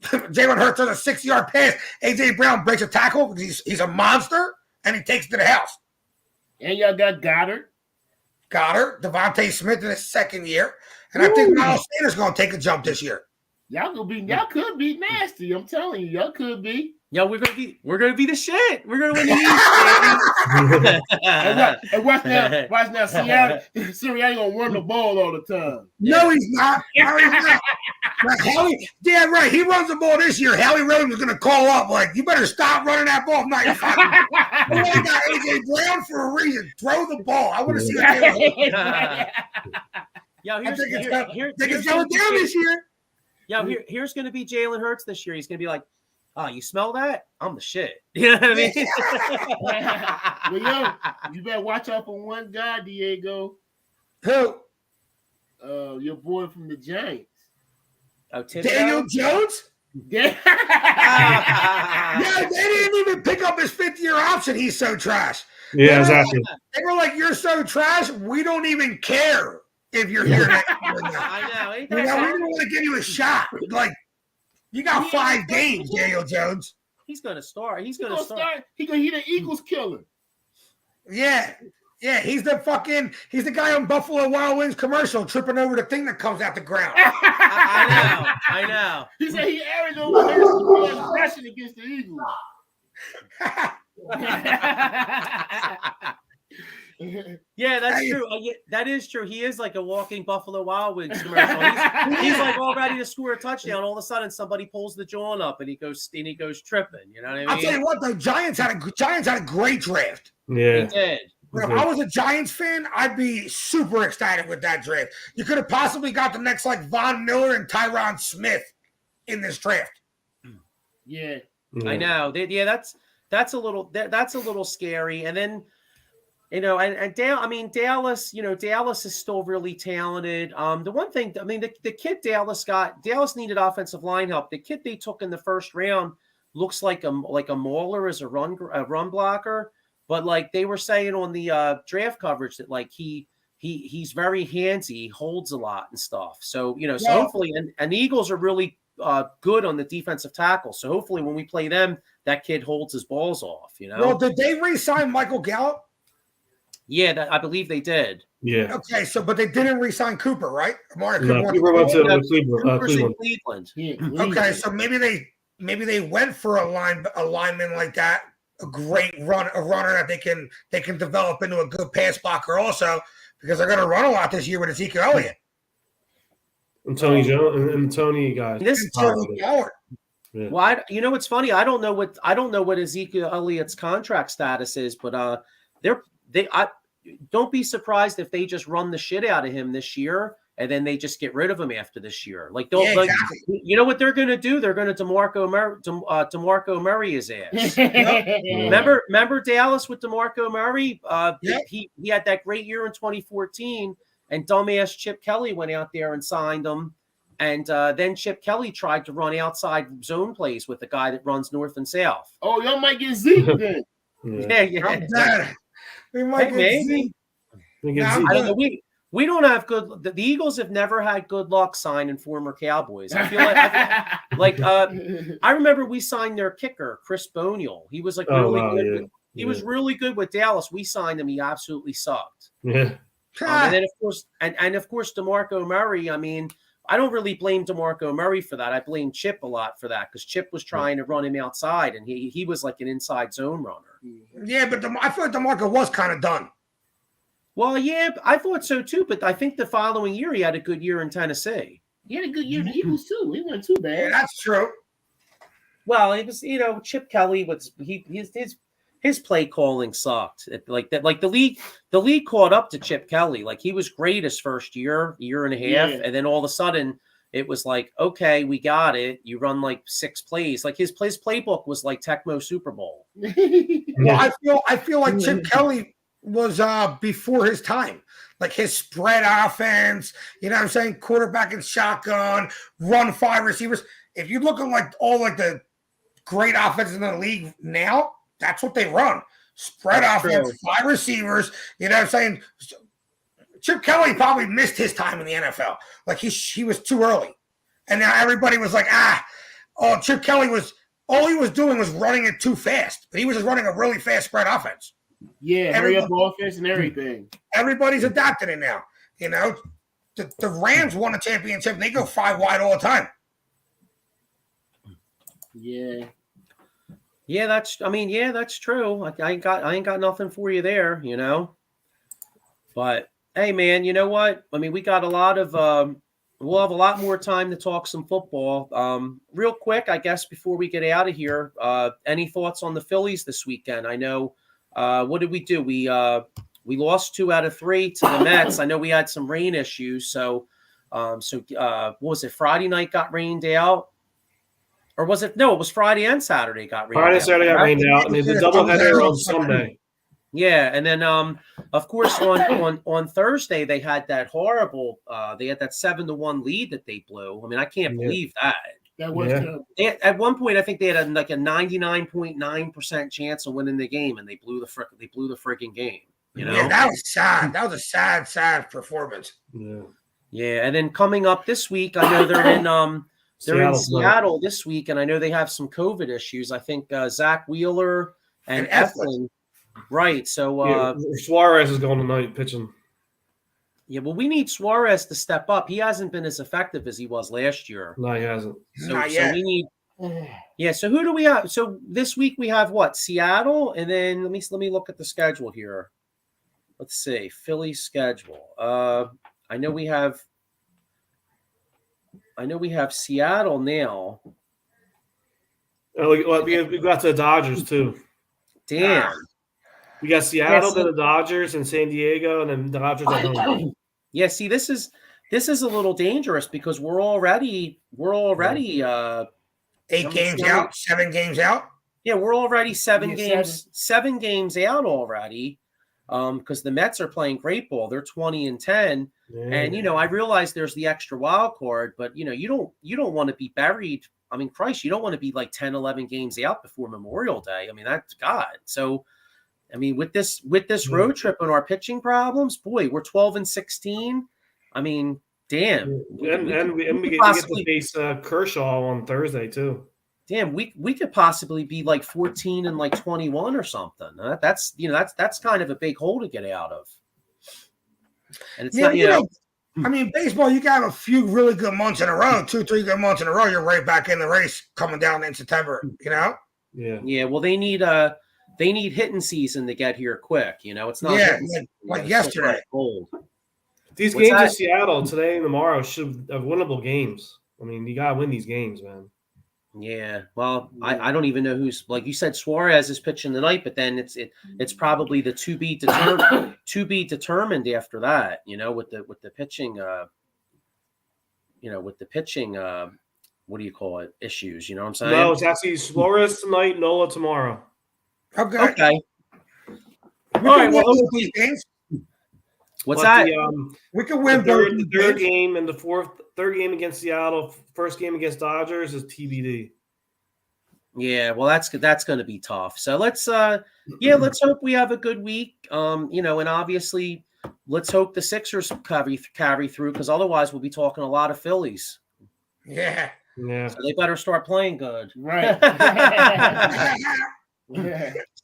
[SPEAKER 3] Jalen Hurts does a 6-yard pass. A.J. Brown breaks a tackle because he's a monster, and he takes it to the house.
[SPEAKER 2] And y'all got Goddard.
[SPEAKER 3] Devontae Smith in his second year. And I think Miles Sanders is going to take a jump this year.
[SPEAKER 2] Y'all could be nasty. I'm telling you, y'all could be.
[SPEAKER 1] Yeah, we're gonna be the shit. We're gonna win the East,
[SPEAKER 2] and watch now. Sirianni gonna run the ball all the time.
[SPEAKER 3] No, he's not. No, he's not. Yeah, right. He runs the ball this year. Howie Roseman is gonna call up like, "You better stop running that ball." We only got AJ Brown for a reason. Throw the ball. I want to see that.
[SPEAKER 1] Yeah,
[SPEAKER 3] I think it's going down this year.
[SPEAKER 1] Yeah, here's going to be Jalen Hurts this year. He's going to be like, "Oh, you smell that? I'm the shit." You know what I
[SPEAKER 2] Well,
[SPEAKER 1] mean?
[SPEAKER 2] you better watch out for one guy, Diego.
[SPEAKER 3] Who?
[SPEAKER 2] Your boy from the Giants.
[SPEAKER 1] Oh,
[SPEAKER 3] Daniel Jones?
[SPEAKER 2] Yeah.
[SPEAKER 3] Yeah, they didn't even pick up his 5th-year option. He's so trash.
[SPEAKER 4] Yeah, exactly.
[SPEAKER 3] They were like, "You're so trash, we don't even care if you're here next year.
[SPEAKER 1] I know. Ain't
[SPEAKER 3] You
[SPEAKER 1] that
[SPEAKER 3] know, we
[SPEAKER 1] something?
[SPEAKER 3] don't want to give you a shot. Like, you got 5 games, Daniel Jones.
[SPEAKER 1] He's going to start. He's going to
[SPEAKER 2] gonna
[SPEAKER 1] start.
[SPEAKER 2] start. He the Eagles killer.
[SPEAKER 3] Yeah. Yeah, he's the guy on Buffalo Wild Wings commercial tripping over the thing that comes out the ground.
[SPEAKER 1] I know.
[SPEAKER 2] He said he averaged over 30 yards rushing against the Eagles.
[SPEAKER 1] Yeah, that's true. That is true. He is like a walking Buffalo Wild Wings commercial. He's like all ready to score a touchdown. All of a sudden, somebody pulls the jaw up, and he goes tripping. You know what I mean?
[SPEAKER 3] I'll tell you what, though, Giants had a great draft.
[SPEAKER 4] Yeah.
[SPEAKER 1] He did.
[SPEAKER 3] But if I was a Giants fan, I'd be super excited with that draft. You could have possibly got the next like Von Miller and Tyron Smith in this draft.
[SPEAKER 2] Yeah.
[SPEAKER 1] I know. That's a little scary. And then, Dallas, Dallas is still really talented. The one thing, the kid Dallas needed offensive line help. The kid they took in the first round looks like a mauler as a run blocker. But like they were saying on the draft coverage that like he's very handsy, he holds a lot and stuff. So hopefully, and the Eagles are really good on the defensive tackle. So hopefully, when we play them, that kid holds his balls off.
[SPEAKER 3] Well, did they re-sign Michael Gallup?
[SPEAKER 1] Yeah, I believe they did.
[SPEAKER 4] Yeah.
[SPEAKER 3] Okay, but they didn't re-sign Cooper, right?
[SPEAKER 4] Cooper went to
[SPEAKER 1] Cleveland.
[SPEAKER 2] Yeah,
[SPEAKER 3] okay, so maybe they went for a lineman like that. A runner that they can develop into a good pass blocker also, because they're going to run a lot this year with Ezekiel Elliott
[SPEAKER 4] and Tony Jones and Tony guys.
[SPEAKER 3] Tony Howard.
[SPEAKER 4] Yeah.
[SPEAKER 1] Well, what's funny. I don't know what Ezekiel Elliott's contract status is, but don't be surprised if they just run the shit out of him this year. And then they just get rid of him after this year. Exactly. You know what they're going to do? They're going to DeMarco Murray his ass. Remember Dallas with DeMarco Murray? He had that great year in 2014, and dumbass Chip Kelly went out there and signed him. And then Chip Kelly tried to run outside zone plays with the guy that runs north and south.
[SPEAKER 2] Oh, y'all might get Zeke then.
[SPEAKER 3] Yeah. We might get Zeke.
[SPEAKER 1] I don't know. We don't have good. The Eagles have never had good luck signing former Cowboys. I feel like I remember we signed their kicker, Chris Bonial. He was like really good.
[SPEAKER 4] Yeah.
[SPEAKER 1] He was really good with Dallas. We signed him. He absolutely sucked.
[SPEAKER 4] Yeah.
[SPEAKER 1] And then of course DeMarco Murray. I mean, I don't really blame DeMarco Murray for that. I blame Chip a lot for that because Chip was trying to run him outside, and he was like an inside zone runner.
[SPEAKER 3] Yeah, but I feel like DeMarco was kind of done.
[SPEAKER 1] Well, yeah, I thought so too, but I think the following year he had a good year in Tennessee.
[SPEAKER 2] He had a good year in the Eagles too. He wasn't too bad.
[SPEAKER 3] Yeah, that's true.
[SPEAKER 1] Well, it was Chip Kelly was his play calling sucked. The league caught up to Chip Kelly. Like he was great his first year and a half, and then all of a sudden it was like, okay, we got it. You run like 6 plays. Like his playbook was like Tecmo Super Bowl.
[SPEAKER 3] Well, I feel like Chip Kelly was before his time. Like his spread offense, you know what I'm saying? Quarterback and shotgun, run 5 receivers. If you look at like all like the great offenses in the league now, that's what they run. Spread offense, 5 receivers, you know what I'm saying? Chip Kelly probably missed his time in the NFL. Like he was too early. And now everybody was like, Chip Kelly all he was doing was running it too fast. But he was just running a really fast spread offense.
[SPEAKER 2] Yeah, hurry up offense and everything.
[SPEAKER 3] Everybody's adapting it now. The Rams won a championship. And they go 5 wide all the time.
[SPEAKER 2] Yeah.
[SPEAKER 1] Yeah, that's true. I ain't got nothing for you there, But hey, man, you know what? I mean, we got a lot of we'll have a lot more time to talk some football. Real quick, I guess before we get out of here, any thoughts on the Phillies this weekend? I know. What did we do? We lost 2 out of 3 to the Mets. I know we had some rain issues. So what was it? Friday night got rained out, or was it? No, it was Friday and Saturday got rained out.
[SPEAKER 4] Friday, Saturday got rained out. I mean, the doubleheader on Sunday.
[SPEAKER 1] Yeah, and then of course on Thursday they had that horrible. They had that 7-1 lead that they blew. I mean, I can't believe that.
[SPEAKER 2] That was terrible.
[SPEAKER 1] At one point, I think they had a 99.9% chance of winning the game, and they blew the freaking game. You know?
[SPEAKER 3] Yeah, that was sad. That was a sad performance.
[SPEAKER 4] Yeah.
[SPEAKER 1] Yeah, and then coming up this week, I know they're in Seattle this week, and I know they have some COVID issues. I think Zach Wheeler and Eflin. Right. So
[SPEAKER 4] Suarez is going tonight pitching.
[SPEAKER 1] Yeah, well, we need Suarez to step up. He hasn't been as effective as he was last year.
[SPEAKER 4] No, he hasn't.
[SPEAKER 3] Not yet.
[SPEAKER 1] We need. Yeah. So who do we have? So this week we have what? Seattle, and then let me look at the schedule here. Let's see, Philly's schedule. I know we have Seattle now.
[SPEAKER 4] Oh, we got the Dodgers too.
[SPEAKER 1] Damn.
[SPEAKER 4] We got Seattle, then the Dodgers, and San Diego, and then the Dodgers at home.
[SPEAKER 1] Yeah, see, this is a little dangerous because we're already
[SPEAKER 3] 8 games out, 7 games out.
[SPEAKER 1] Yeah, we're already 7 games out already. Because the Mets are playing great ball. They're 20-10. Yeah. And I realize there's the extra wild card, but you don't want to be buried. I mean, Christ, you don't want to be like 10, 11 games out before Memorial Day. I mean, that's God. So I mean, with this road trip and our pitching problems, boy, we're 12-16. I mean, damn.
[SPEAKER 4] And we get to face Kershaw on Thursday too.
[SPEAKER 1] Damn, we could possibly be like 14 and like 21 or something. That's kind of a big hole to get out of. And it's not,
[SPEAKER 3] I mean, baseball, you can have a few really good months in a row, 2-3 good months in a row. You're right back in the race coming down in September.
[SPEAKER 4] Yeah.
[SPEAKER 1] Yeah. Well, they need hitting season to get here quick. It's not
[SPEAKER 3] like yesterday.
[SPEAKER 1] Cold.
[SPEAKER 4] These games in Seattle today and tomorrow should have winnable games. I mean, you gotta win these games, man.
[SPEAKER 1] Yeah, well, I don't even know who's, like you said, Suarez is pitching tonight, but then it's probably the to be determined after that. With the pitching, what do you call it? Issues. You know what I'm saying?
[SPEAKER 4] No, it's actually Suarez tonight, Nola tomorrow.
[SPEAKER 1] Okay.
[SPEAKER 3] All right. Well, these games.
[SPEAKER 1] What's that?
[SPEAKER 3] We can win
[SPEAKER 4] the third game and third game against Seattle, first game against Dodgers is TBD.
[SPEAKER 1] Yeah, well, that's going to be tough. So let's hope we have a good week. And obviously let's hope the Sixers carry through because otherwise we'll be talking a lot of Phillies.
[SPEAKER 3] Yeah.
[SPEAKER 1] So they better start playing good.
[SPEAKER 2] Right.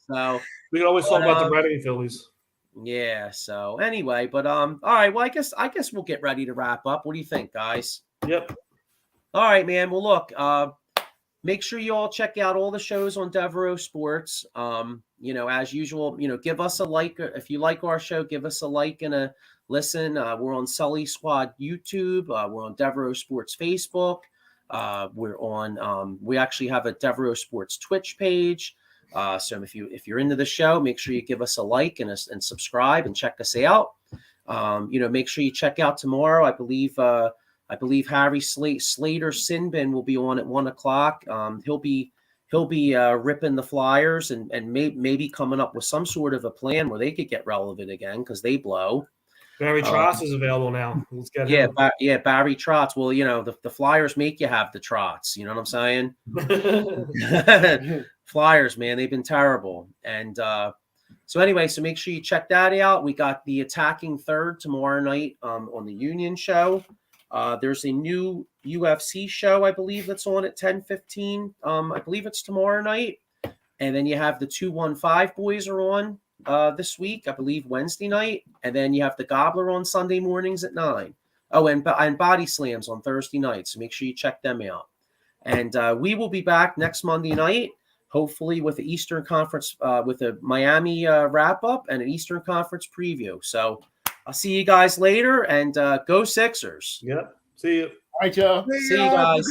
[SPEAKER 1] So
[SPEAKER 4] we can always talk about the Reading Phillies.
[SPEAKER 1] Yeah. So anyway, but all right. Well, I guess we'll get ready to wrap up. What do you think, guys?
[SPEAKER 4] Yep.
[SPEAKER 1] All right, man. Well, look. Make sure you all check out all the shows on Devereaux Sports. As usual, give us a like if you like our show. Give us a like and a listen. We're on Sully Squad YouTube. We're on Devereaux Sports Facebook. We're on. We actually have a Devereaux Sports Twitch page. So if you're into the show, make sure you give us a like and subscribe and check us out. Make sure you check out tomorrow. I believe Harry Slater Sinbin will be on at 1:00. He'll be ripping the Flyers and maybe coming up with some sort of a plan where they could get relevant again because they blow.
[SPEAKER 4] Barry Trotz is available now. Let's get him.
[SPEAKER 1] Barry Trotz. Well, the Flyers make you have the Trotz. You know what I'm saying? Flyers, man, they've been terrible. And so make sure you check that out. We got the Attacking Third tomorrow night on the Union show. There's a new UFC show, I believe, that's on at 10:15. I believe it's tomorrow night. And then you have the 215 boys are on this week, I believe Wednesday night. And then you have the Gobbler on Sunday mornings at 9. Oh, and Body Slams on Thursday night. So make sure you check them out. And we will be back next Monday night, hopefully with the Eastern Conference, with a Miami wrap-up and an Eastern Conference preview. So I'll see you guys later, and go Sixers.
[SPEAKER 4] Yep. See you.
[SPEAKER 2] All right, y'all.
[SPEAKER 1] See you guys.